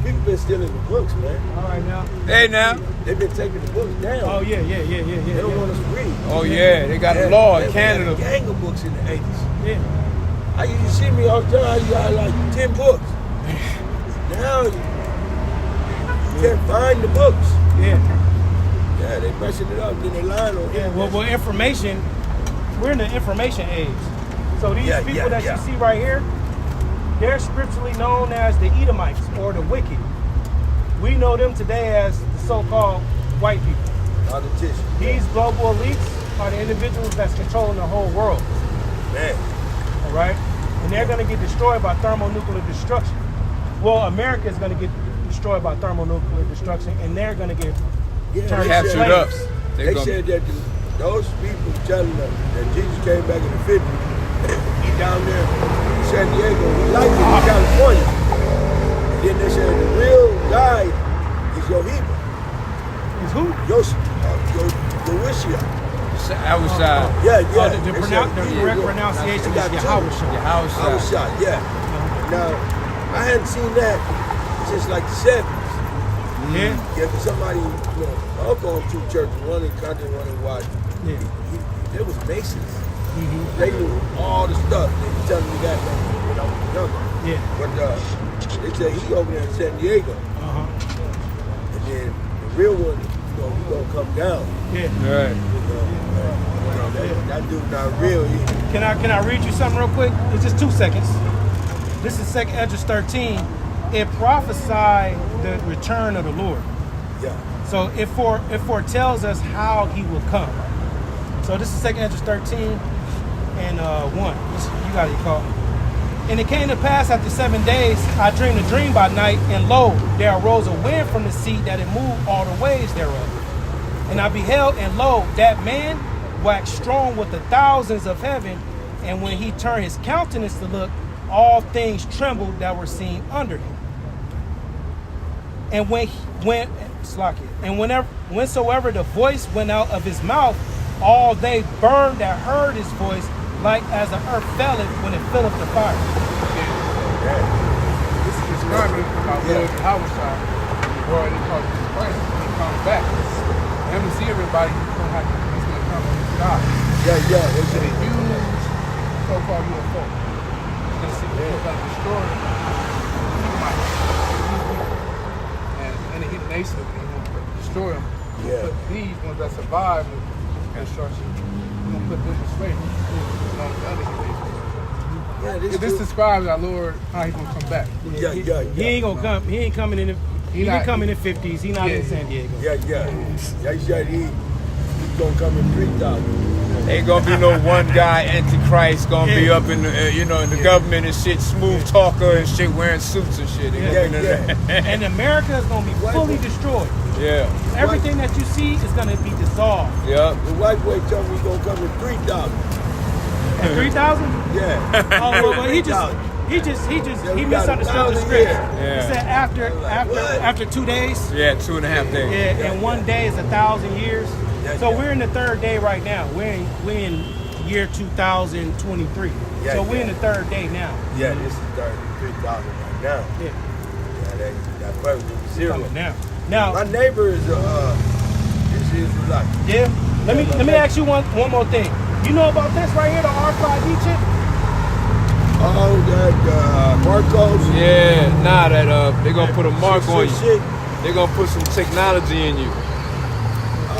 people been stealing the books, man. All right now. Hey now. They've been taking the books down. Oh, yeah. They don't want us to read. Oh yeah, they got a law in They had Canada. a gang of books in the 80s. Yeah. I used to see me all the time, you got like 10 books. Now, you can't find the books. Yeah. Yeah, they messing it up, then they lying on Yeah, well, information, we're in the information age. So these people that you see right here, they're scripturally known as the Edomites or the wicked. We know them today as the so-called white people. Politicians. These global elites are the individuals that's controlling the whole world. Man. All right? And they're going to get destroyed by thermonuclear destruction. Well, America is going to get destroyed by thermonuclear destruction, and they're going to get turned Captured slaves. up. They said that those people telling them that Jesus came back in the 50s, he down there in San Diego, he liked it in California. And then they said the real guy is Yoheba. Is who? Yoshia. Outside. Yeah. The correct pronunciation is Yahawashah. Yahawashah, yeah. Now, I hadn't seen that since like the 70s. Yeah. Yeah, but somebody, I'll go to two churches, one in Compton, one in Washington. Yeah. There was Masons. They knew all the stuff. They were telling me that when I was younger. Yeah. But they said he over there in San Diego. And then the real one, he gonna come down. Yeah. Right. That dude not real. Can I read you something real quick? It's just 2 seconds. This is 2 Ezra 13. It prophesied the return of the Lord. Yeah. So it foretells us how he will come. So this is 2 Ezra 13 and 1. You got it called. And it came to pass after 7 days, I dreamed a dream by night, and lo, there arose a wind from the sea that it moved all the waves thereof. And I beheld, and lo, that man waxed strong with the thousands of heaven, and when he turned his countenance to look, all things trembled that were seen under him. And Slack it. And whensoever the voice went out of his mouth, all they burned that heard his voice, like as the earth felleth when it filleth the fire. This is describing about Lord Howard, or they call Jesus Christ. He comes back. For him to see everybody, he's gonna come in the sky. Yeah. It's a huge so-called UFO. He's gonna see he's gonna destroy and the heathen nation, he's gonna destroy them. Yeah. Put these ones that survive the destruction, he's gonna put them in slavery among the other heathen nations. Yeah, This describes our Lord how he's gonna come back. Yeah. He ain't gonna come. He ain't coming in the. He not- ain't coming in 50s. He not in Yeah. San Diego. Yeah, he said he's gonna come in 3,000. Ain't gonna be no one guy antichrist gonna be up in the in the government and shit, smooth talker and shit, wearing suits and shit. Ain't gonna be none of that. And America is gonna be fully destroyed. Yeah. Everything that you see is gonna be dissolved. Yep. The white boy told me he's gonna come in 3,000. At 3,000? Yeah. Oh well, he we got misunderstood the 1,000 script. here. Yeah. He said after 2 days. Yeah, 2.5 days. Yeah, and 1 day is 1,000 years. Yeah, So yeah. we're in the third day right now. We're in year 2023. Yeah, So we're in yeah. the third day now. Yeah, this is 3,000 right now. Yeah, Yeah, that first was we're zero. coming now. Now, My neighbor is Israelite. yeah. Let me ask you one more thing. You know about this right here, the RFID chip? Oh, that Marcos. Yeah, they're gonna put a mark on you. Shit. They're gonna put some technology in you.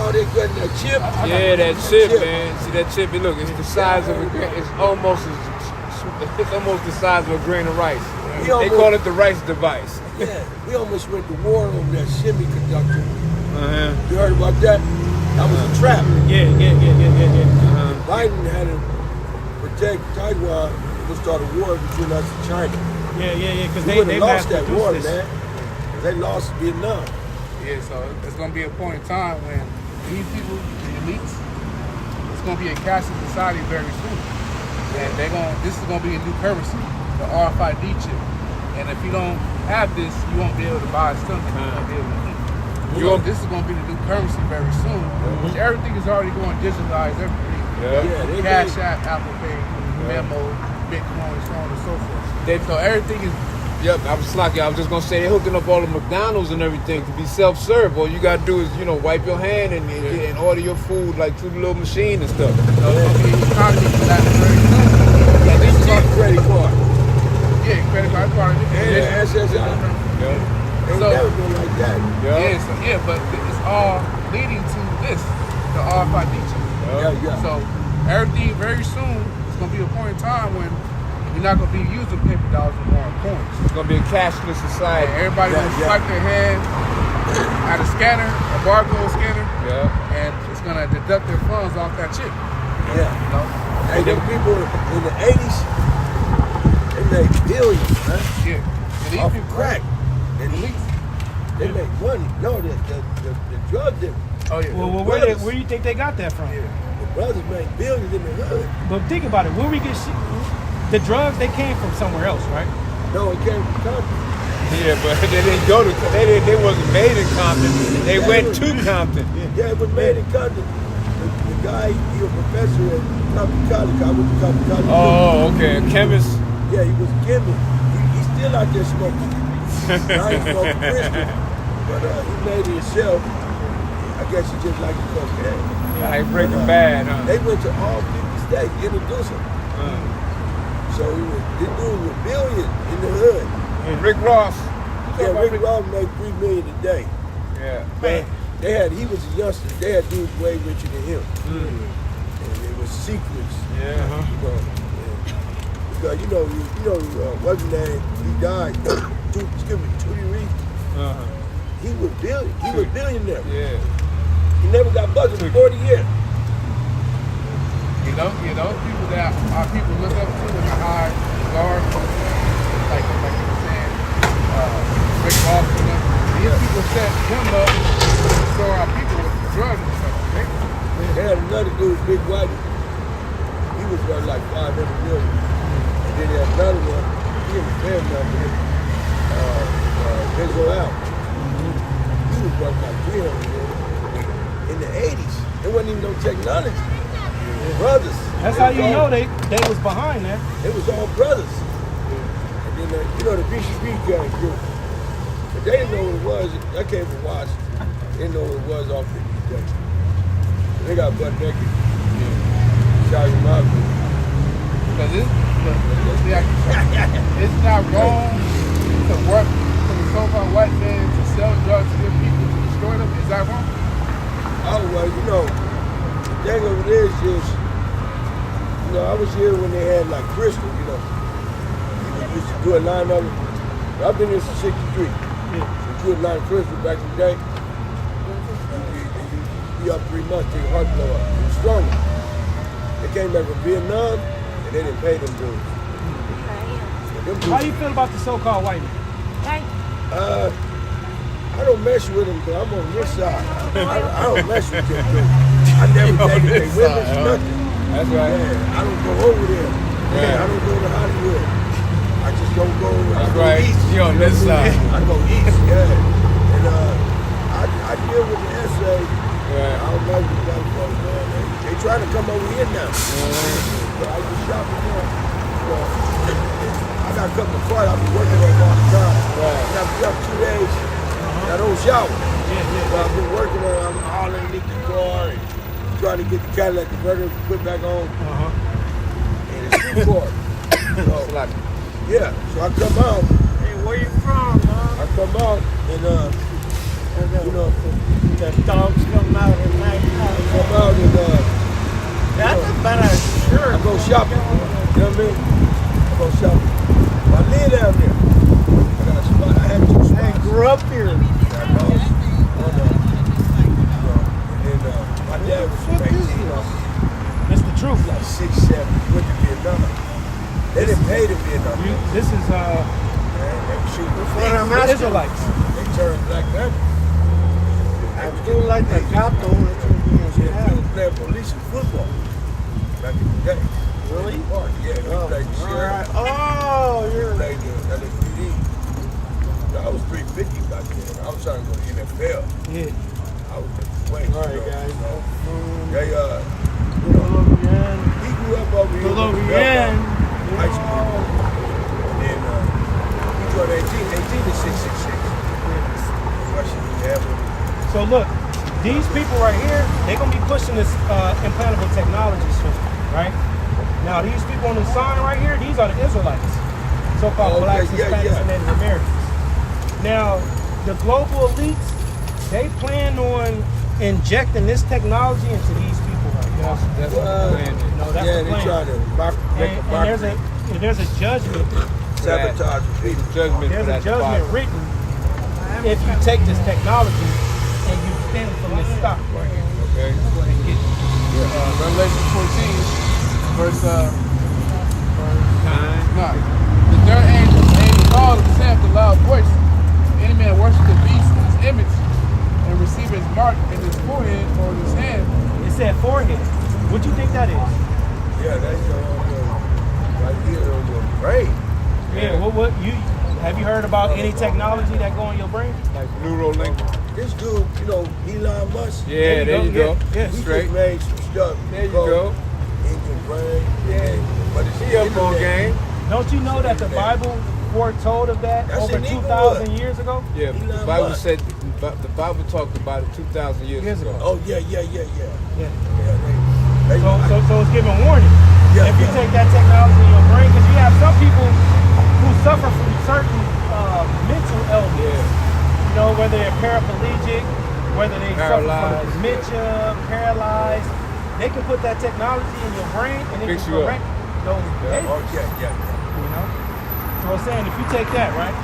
Oh, they got that chip. Yeah, that chip, man. See that chip? Look, it's the size of a grain. It's almost the size of a grain of rice. We They almost- call it the rice device. Yeah, we almost went to war over that semiconductor. Uh-huh. You heard about that? That was a trap. Yeah. Biden had to protect Taiwan to start a war between us and China. Yeah. Because We they would have lost that mass-produced war, this. man. They lost Vietnam. Yeah, so it's gonna be a point in time when these people, the elites, it's gonna be a cashless society very soon. And this is gonna be a new currency, the RFID chip. And if you don't have this, you won't be able to buy something. You won't be able to eat. This is gonna be the new currency very soon. Which everything is already going digitalized. Everything. Yeah. they Cash App, Apple Pay, Venmo, Bitcoin, so on and so forth. So everything is. Yep, I was just gonna say they're hooking up all the McDonald's and everything to be self-serve. All you gotta do is, wipe your hand and order your food like through the little machine and stuff. So it's gonna be an economy for that very soon. Yeah, this is our credit card. Yeah, credit card part of it. And SSI. Yeah. Ain't So- never been like that. But it's all leading to this, the RFID chip. Yeah. So everything very soon, it's gonna be a point in time when you're not gonna be using paper dollars anymore or coins. It's gonna be a cashless society. Everybody gonna swipe their hand at a scanner, a barcode scanner, Yeah. and it's gonna deduct their funds off that chip. Yeah. Hey, them people in the 80s, they made billions, man. Yeah. And these Off people, crack. And elites. they make money. No, the drug dealers. Oh yeah. Well, where do you think they got that from? Yeah. The brothers make billions in the hood. But think about it. Where we get the drugs? They came from somewhere else, right? No, it came from Compton. Yeah, but they didn't go to. They wasn't made in Compton. They went to Compton. Yeah, it was made in Compton. The guy, he was a professor at Compton College. I went to Compton College. Oh, okay, a chemist. Yeah, he was a chemist. He's still out there smoking. Now he's smoking crystal. But he made it himself. I guess he just like the cocaine. Like Breaking Bad, huh? They went to all 50 states, introduced him. So this dude was billions in the hood. Rick Ross. Yeah, Rick Ross made $3 million a day. Yeah. But he was a youngster. They had dudes way richer than him. And it was secrets. Yeah. Because what's his name? He died. Tootie Reed. He was billionaire. Yeah. He never got busted for 40 years. Those people that our people look up to in the high regard, like you were saying, Rick Ross and them. These people set him up to store our people with drugs and stuff. They had another dude, Big White. He was worth like $500 million. And then they had another one. He was fair enough with him. Benzo Al. He was working out 300 in the 80s. There wasn't even no technology. Brothers. That's It how was you all- know they was behind that. It was all brothers. And then, the BCB gang group. But they didn't know what it was. I came from Washington. They didn't know what it was off 50 days. They got butt naked. Sorry, my group. Because it's not wrong to work for the so-called white man to sell drugs to their people to destroy them. Is that wrong? Oh, well, the thing of it is, I was here when they had like Crystal, you used to do a line of it. I've been here since 63. We do a line of Crystal back in the day. You be up 3 months till your heart blow up. It was stronger. They came back from Vietnam and they didn't pay them dudes. How do you feel about the so-called white man? I don't mess with them because I'm on this side. I don't mess with them dudes. I never dated their women, nothing. That's right. Yeah, I don't go over there. Yeah, I don't go to Hollywood. I just don't go. That's I go right. east. You on this side. I go east. Yeah, and I deal with the SA. Right. I don't know these young folks, man. They trying to come over here now. But I was shopping there. I got a couple of cars I've been working on all the time. Right. And I've been up 2 days. I don't shower. So I've been working on. I'm hauling Nicky car and trying to get the Cadillac converter put back on. And it's too far. So, yeah, so I come out. Hey, where you from, I come out and The dogs come out at night. come out and That's a better shirt. I go shopping. You know what I mean? I go shopping. I live down there. I got a spot. I had 2 spots. I grew up here. Got lost. And then my dad was from 18. That's the truth. Like 6, 7. He went to Vietnam. They didn't pay the Vietnam. This is They were shooting. What I'm asking. Israelites. They turned Black Panther. I do like the gato. Yeah, we was playing police and football back in the day. Really? Yeah, we played the sheriff. Oh, you're Played the LAPD. I was 350 back then. I was trying to go to the NFL. Yeah. I was just way. All right, guys. They, Colombian. he grew up over here. Colombian. High school. And then he joined 18 to 666. So look, these people right here, they're gonna be pushing this implantable technology system, right? Now these people on the sign right here, these are the Israelites, so-called blacks, Hispanics, and Native Americans. Now, the global elites, they plan on injecting this technology into these people right here. That's what the plan is. No, that's Yeah, the they plan. try to make a mockery. And there's a judgment. Sabotage people. Judgment There's for a that judgment deposit. written if you take this technology and you stem from this stock right here. Okay. Go ahead and get it. Revelation 14, verse 9. The third angel called and said with a loud voice, if any man worship the beast in his image and receive his mark in his forehead or in his hand. It said forehead. What do you think that is? Yeah, that's right here on your brain. Yeah. What you have you heard about any technology that go in your brain? Like Neuralink. This dude, Elon Musk. Yeah, there you go. Yeah. He Straight. just made some stuff. There you go. In your brain. Yeah. But it's He up on internet. game. Don't you know that the Bible foretold of that That's over in 2,000 years ago? Yeah, but the Elon Bible Musk. said the Bible talked about it 2,000 years ago. Oh, yeah. Yeah. They, So it's giving warning. Yeah, If you yeah. take that technology in your brain, because you have some people who suffer from certain mental illness. Yeah. You know, whether they're paraplegic, whether they suffer Paralyzed. from dementia, paralyzed, they can put that technology in your brain and it Fix can you up. correct those behaviors. oh, yeah. You know? So I'm saying if you take that, right?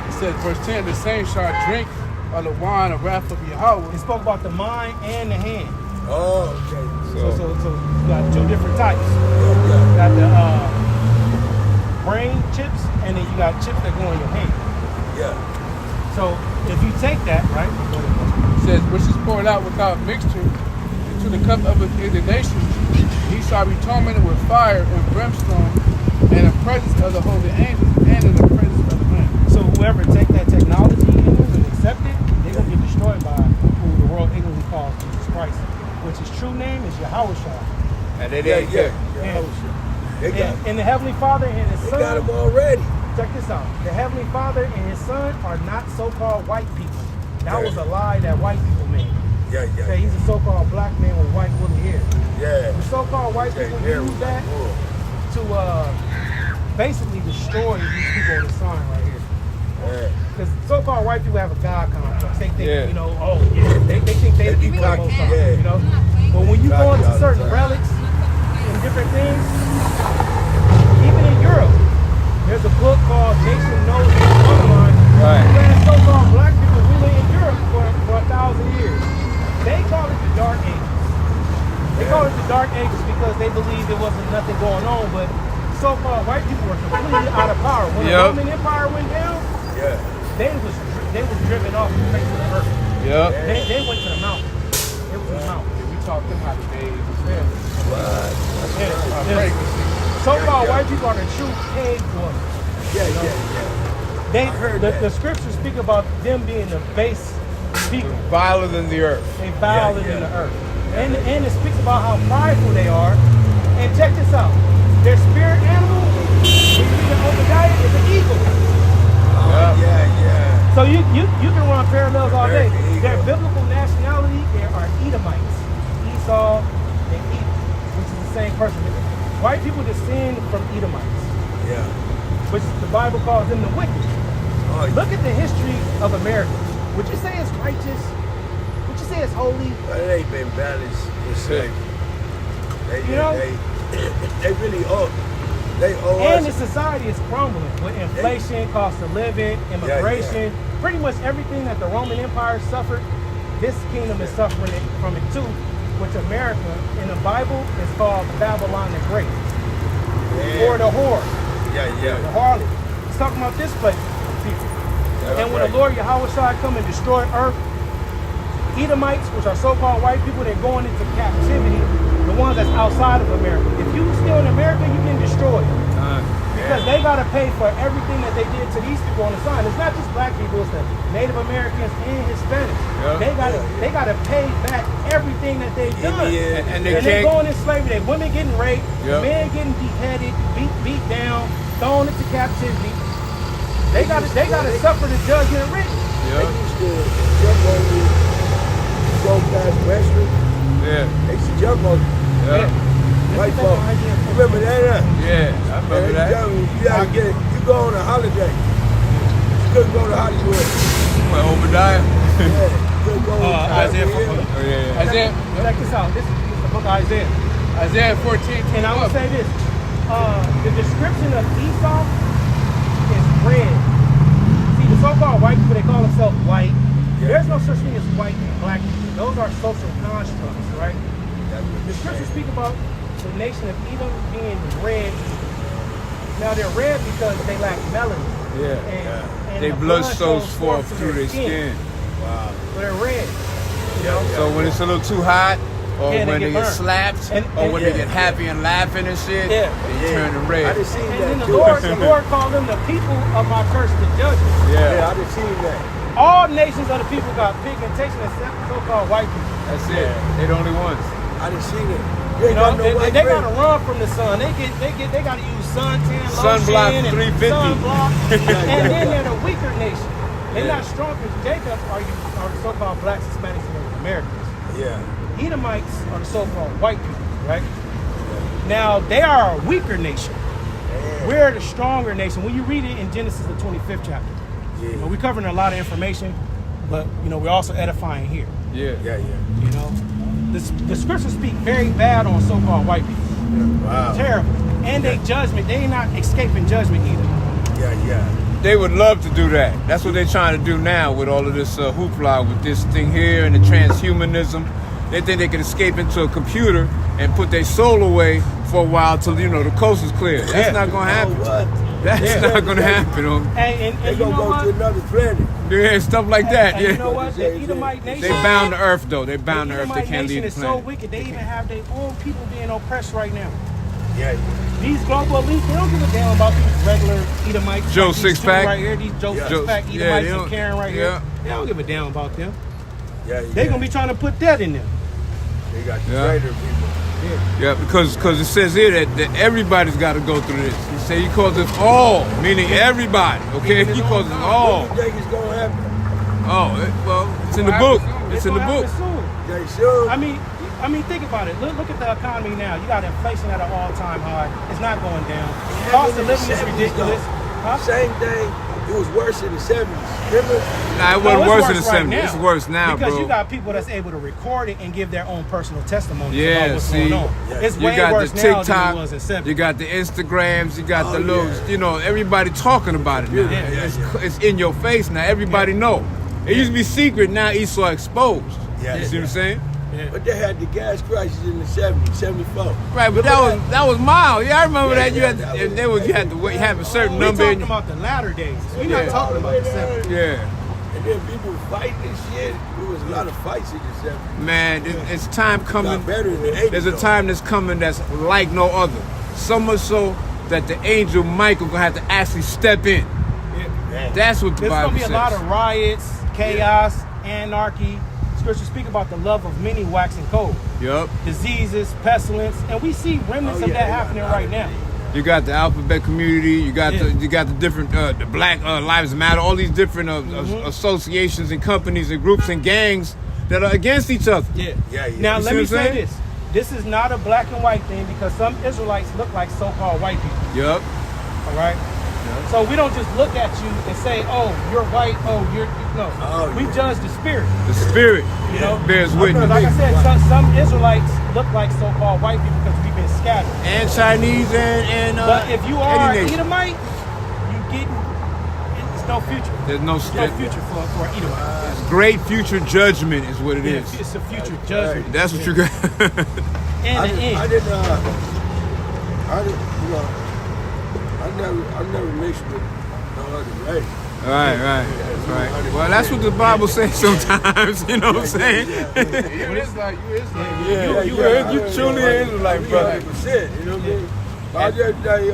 It says, verse 10, the same shall drink of the wine of wrath of Yahweh. It spoke about the mind and the hand. Oh, okay. So you got two different types. Yeah. You got the brain chips and then you got chips that go in your hand. Yeah. So if you take that, right? It says, which is poured out without mixture into the cup of his indignation, he shall be tormented with fire and brimstone and the presence of the holy angels and in the presence of the man. So whoever take that technology and accept it, they're gonna true name is Yahushua. And they Yeah, didn't yeah. care. Yeah. They got, And the Heavenly Father and His they Son. got him already. Check this out. The Heavenly Father and His Son are not so-called white people. That Yeah. was a lie that white people made. Yeah, yeah. Okay, he's a so-called black man with white woolly hair. Yeah. The so-called white Yeah, people hair use was that like wool. to basically destroy these people on the sign right here. Yeah. Because so-called white people have a God complex. They think, Yeah. you know, oh yeah, they think they the They be people of the cocky, Most High, yeah. you know. But when you go Cocky into all the certain time. relics and different things, even in Europe, there's a book called Nation Knows Its Bloodline. Right. You had so-called black people ruling in Europe for 1,000 years. They call it the Dark Ages. They call it the Dark Ages because they believed there wasn't nothing going on, but so-called white people were completely out of power. When the Yep. Roman Empire went down, Yeah. they was driven off the face of the earth. Yep. They went to the mountains. It was the mountains. We taught them how to bathe. Yeah. What? Yeah. So-called white people are the true cave dwellers. Yeah, yeah, yeah. They, I heard the, that. the scriptures speak about them being the base people. Viler than the earth. They bow Yeah, in yeah. the earth. And it speaks about how prideful they are. And check this out. Their spirit animal, when you read in Obadiah, is an eagle. Oh, yeah, yeah. So you can run parallels all day. American eagle. Their biblical nationality, they are Edomites. Esau and Edom, which is the same person. White people descend from Edomites, Yeah. which the Bible calls them the wicked. Oh, Look at the history of America. Would you say it's righteous? Would you say it's holy? but it ain't been balanced with slavery. You know? They really owe. They owe And the us. society is crumbling with inflation, cost of living, immigration, pretty much everything that the Roman Empire suffered. This kingdom is suffering from it too, which America in the Bible is called Babylon the Great, or the whore, Yeah, the yeah. harlot. It's talking about this place, people. And when the Lord Yahushua come and destroy earth, Edomites, which are so-called white people, they're going into captivity. The ones that's outside of America. If you still in America, you can destroy it. Because they got to pay for everything that they did to these people on the sign. It's not just black people; it's the Native Americans and Hispanics. Yeah. They got to pay back everything that they've done. Indian. And And they they're can't. going in slavery. They women getting raped, Yeah. men getting beheaded, beat down, thrown into captivity. They got to suffer the judgment written. They Yeah. used to jump on you, go past Western. Yeah. They used to jump on you. Yeah. White folks. Remember that? Yeah. I remember They that. tell me, you gotta get it. You go on a holiday. You couldn't go to Hollywood. Well, Obadiah. Yeah. You couldn't go Isaiah to Oh, yeah. Isaiah. Check this out. This is the book of Isaiah. Isaiah 14. And I would say this. The description of Esau is red. See, the so-called white people, they call themselves white. Yeah. There's no such thing as white and black people. Those are social constructs, right? The scriptures speak about the nation of Edom being red. Now they're red because they lack melanin. Yeah. And Their the blood shows forth in through their skin. Wow. So they're red. You know? So when it's a little too hot, or Yeah, they when get they get burned. slapped, And or when they yeah. get happy and laughing and shit, Yeah. they turn to I red. done seen And that then the too. Lord called them the people of my curse to judge them. Yeah, Yeah. I done seen that. All nations of the people got pigmentation except so-called white people. That's it. They're the only ones. I done seen it. You You ain't know, got no they white gotta friends. run from the sun. They gotta use suntan, Sunblock lotion, and 350. sunblock. And yeah. then they're the weaker nation. They're Yeah. not strong as Jacob are the so-called blacks, Hispanics, and Native Americans. Yeah. Edomites are the so-called white people, right? Now they are a weaker nation. We're the stronger nation. When you read it in Genesis, the 25th chapter, Yeah. we're covering a lot of information, but we're also edifying here. Yeah. Yeah, yeah. You know, the scriptures speak very bad on so-called white people. Wow. Terrible. And they judgment. They ain't not escaping judgment either. Yeah, yeah. They would love to do that. That's what they're trying to do now with all of this hoopla, with this thing here and the transhumanism. They think they can escape into a computer and put their soul away for a while till the coast is clear. That's Yeah. not gonna Oh, happen. what? That's not gonna happen. And They you gonna know go what? to another planet. Yeah, stuff like that. And you know Yeah. what? The Edomite nation. They bound to earth though. They bound the to earth. They Edomite can't nation leave the is so planet. wicked. They even have their own people being oppressed right now. Yeah, yeah. These global elites, they don't give a damn about these regular Edomites. Joe like these two Sixpack. right here, these Joe Yeah. Sixpack Yeah, Edomites they and don't- Karen right yeah. here. They don't give a damn about them. Yeah, They're gonna be trying to put that in them. They got the Yeah. traitor people. Yeah, because it says here that everybody's got to go through this. He said he calls us all, meaning everybody. Okay, he calls us all. What do you think is gonna happen? Oh, well, it's in the book. It's in the gonna book. happen soon. They sure. I mean, think about it. Look at the economy now. You got inflation at an all-time high. It's not going down. Cost of living is ridiculous. Huh? Same thing. It was worse in the 70s. Remember? Nah, it No, wasn't it's worse in the right 70s. now. It's worse now, because bro. you got people that's able to record it and give their own personal testimony Yeah, about what's see, going on. It's you way got worse the now than TikTok, it was in 70s. you got the Instagrams, you got Oh, the little, yeah. you know, everybody talking about it now. Yeah, It's in your face now. Everybody know. It used to be secret. Now Esau exposed. Yeah, You see what I'm saying? But they had the gas crisis in the 70s, 74. Right, but that was mild. Yeah, I remember Yeah, that. You yeah, had that to, was- there was you had to wait, have a certain We're number. talking about the latter days. We're Yeah. not talking about the 70s. Yeah, And then people fighting and shit. There was a lot of fights in the 70s. man, it's time coming. Got better in the 80s. There's a though. time that's coming that's like no other. So much so that the angel Michael gonna have to actually step in. That's what the There's Bible going to be says. a lot of riots, chaos, anarchy. Scriptures speak about the love of many waxing cold. Yup. Diseases, pestilence, and we see remnants Oh, of yeah, that they got happening a lot right of now. You got the alphabet community. You got Yeah. the different the Black Lives Matter. All these different associations and companies and groups and gangs that are against each other. Yeah. Yeah, yeah. Now You let see me what I'm say saying? this. This is not a black and white thing because some Israelites look like so-called white people. Yup. All right. So we don't just look at you and say, "Oh, you're white." Oh, no. Oh, We yeah. judge the spirit. The spirit You know, bears witness. Like I said, some Israelites look like so-called white people because we've been scattered. And Chinese and But if you are any an nation. Edomite, you getting it's no future. There's no There's no future for an Edomite. Great future judgment is what it Yeah, is. it's a future judgment. That's what you got. And I the didn't, end. I never mixed with no other race. Right. Well, that's what the Bible says sometimes. You know what I'm saying? You Israelite. Yeah, you truly an Israelite, brother. 100%, you know what I mean? But I just say,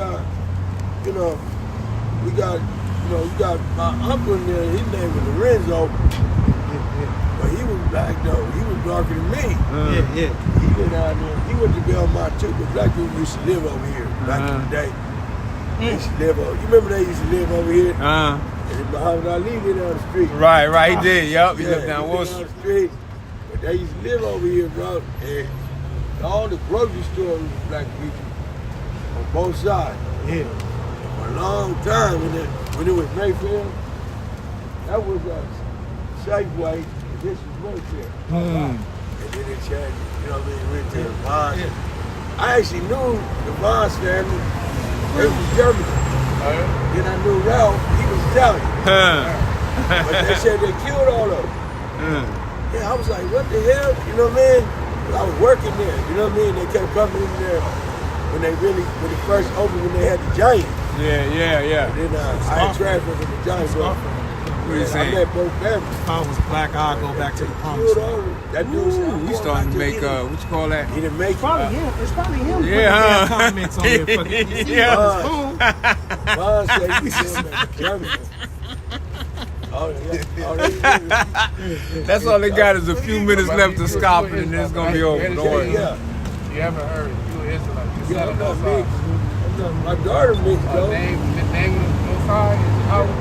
you know, we got my uncle in there, his name was Lorenzo. But he was black though, he was darker than me. Yeah. He went out there, he went to Belmont too, but black people used to live over here back in the day. They used to live over, you remember they used to live over here? And Muhammad Ali lived down the street. Right. He did. Yup. He lived down he Wall lived Street. down the street. But they used to live over here, bro. And all the grocery stores was black people on both sides. Yeah. For a long time, when it was Mayfield, that was Safeway, and this was Mayfield. And then it changed, you know what I mean, went to the Vons. I actually knew the Vons family. They was German. Then I knew Ralph, he was Italian. But they said they killed all of them. Yeah, I was like, what the hell? You know what I mean? I was working there, you know what I mean? They kept coming in there when it first opened, when they had the Giant. Yeah. Then I transferred from the Giants. What you I saying? met both families. If I was black, I'd go back to the promised Killed land. all of them. That dude said, We starting to make what you call that? He didn't make it. Probably him. It's probably him. Yeah, putting damn comments on there. Fucking, you see Yeah. how it's cool. Vaughn said he killed him in Germany. That's all they got is a few minutes left to stop it, and then it's gonna be over. Don't worry. Yeah. You haven't heard you an Israelite. You Yeah, said I'm on not that mixed. side. My daughter mixed The though. name of the Most High is Yahweh.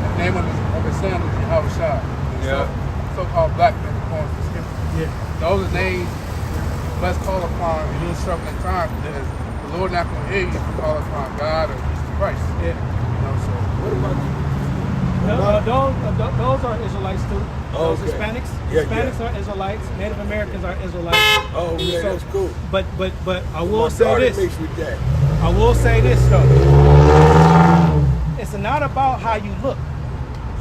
The name of his son is Yahweh Shai. Yeah. So-called black men according to scripture. Yeah. Those are names let's call upon in these troubling times because the Lord not going to hear you if you call upon God or Jesus Christ. Yeah. You know, so What about you? Those are Israelites too. Those Okay. Hispanics. Yeah, Hispanics yeah. are Israelites. Native Americans are Israelites. Oh, yeah, So- that's cool. But I My will say daughter this. mixed with that. I will say this though. It's not about how you look.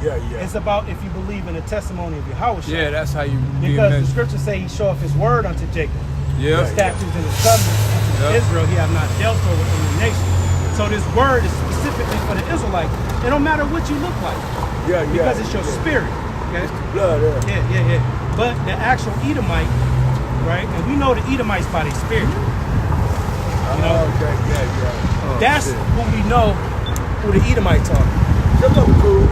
Yeah. It's about if you believe in the testimony of Yahweh. Yeah, that's how you be Because the measured. scriptures say he showeth his word unto Jacob. Yeah. His statutes and his covenants unto Yeah. Israel he have not dealt so within the nation. So this word is specifically for the Israelite. It don't matter what you look like. Yeah. Because it's your spirit. Okay? Blood, Yeah. But the actual Edomite, right? And we know the Edomites by their spirit. Okay, yeah. That's who we know who the Edomites are. Some of them cool.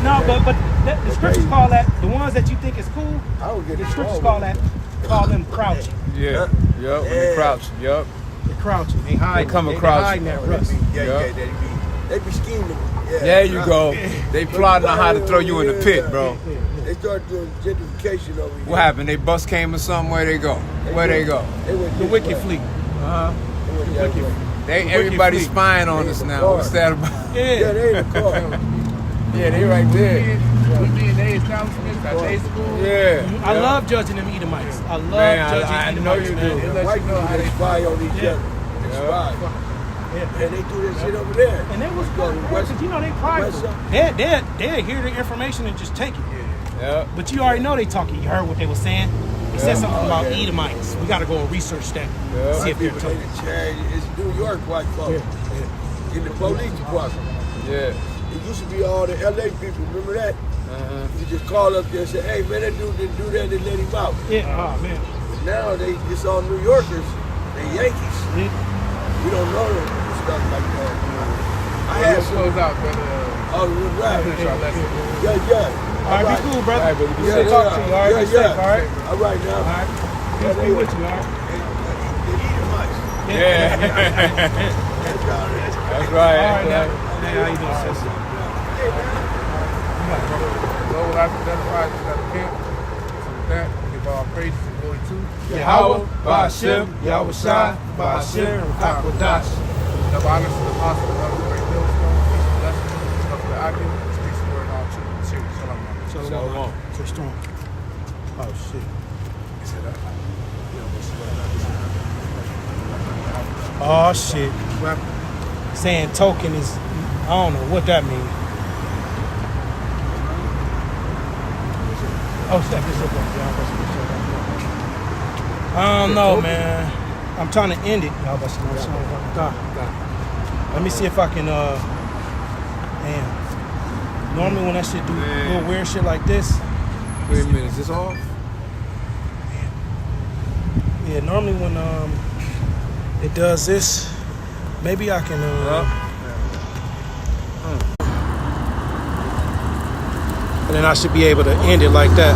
No, but the scriptures call that, the ones that you think is cool, I don't get the it scriptures wrong call with that call them crouching. Yeah. Yep. When they crouch. Yep. They're crouching. They hide. They come across. hiding that rust. They be scheming. Yeah, There you go. They plotting on how to throw you in the pit, bro. They start doing gentrification over here. What happened? They bus came or something? Where they go? Where they go? They went The this wicked way. fleet. They went that way. Everybody's fleet. spying on us now. What's that about? Yeah, Yeah. they in the car. Yeah, they right there. We be in their establishments at day school. Yeah. I love judging them Edomites. I love Man, judging I Edomites. know you man. do. They let White you know how people, they they spy on each Yeah. other. They spy. Yeah. And they do this shit over there. And they was Go to good, West- because you know they prideful. West They'll hear the information and just take it. Yeah. But you already know they talking. You heard what they were saying. They said something about yeah. Edomites. We got to go and research that. Yeah. See if they're People, talking. it's New York white folks. In the police department. Yeah. It used to be all the LA people, remember that? You just call up there and say, hey man, that dude didn't do that, and let him out. Yeah. Oh man. But now it's all New Yorkers, they Yankees. Yeah. We don't know them and stuff like that. I We'll had some, close out, but oh, the rap. finish our lesson. Yeah. All right, be cool, brother. All right, brother. Be Good safe. to talk to you. All right, be safe. All right. All right now. All right. Peace be with you. All right. They eat much. Yeah. That's right. All right, now. That's right. Hey, how you doing, sis? Lord, I identify as the camp. So with that, we give all praise and glory to Yahweh, Ba'ashem, Yahweh Shai, Ba'ashem, Rukakodash. Double honors to the apostle of the great millstone. Peace and blessings. Stuff for the Akim. Speaks the word in all truth and serious. Shalom. Shalom. So strong. Oh, shit. Oh, shit. Saying token is, I don't know what that means. Oh, step this up. I don't know, man. I'm trying to end it. Let me see if I can, damn. Normally when that shit do little weird shit like this, Wait a minute. Is this off? yeah, normally when it does this, maybe I can and then I should be able to end it like that.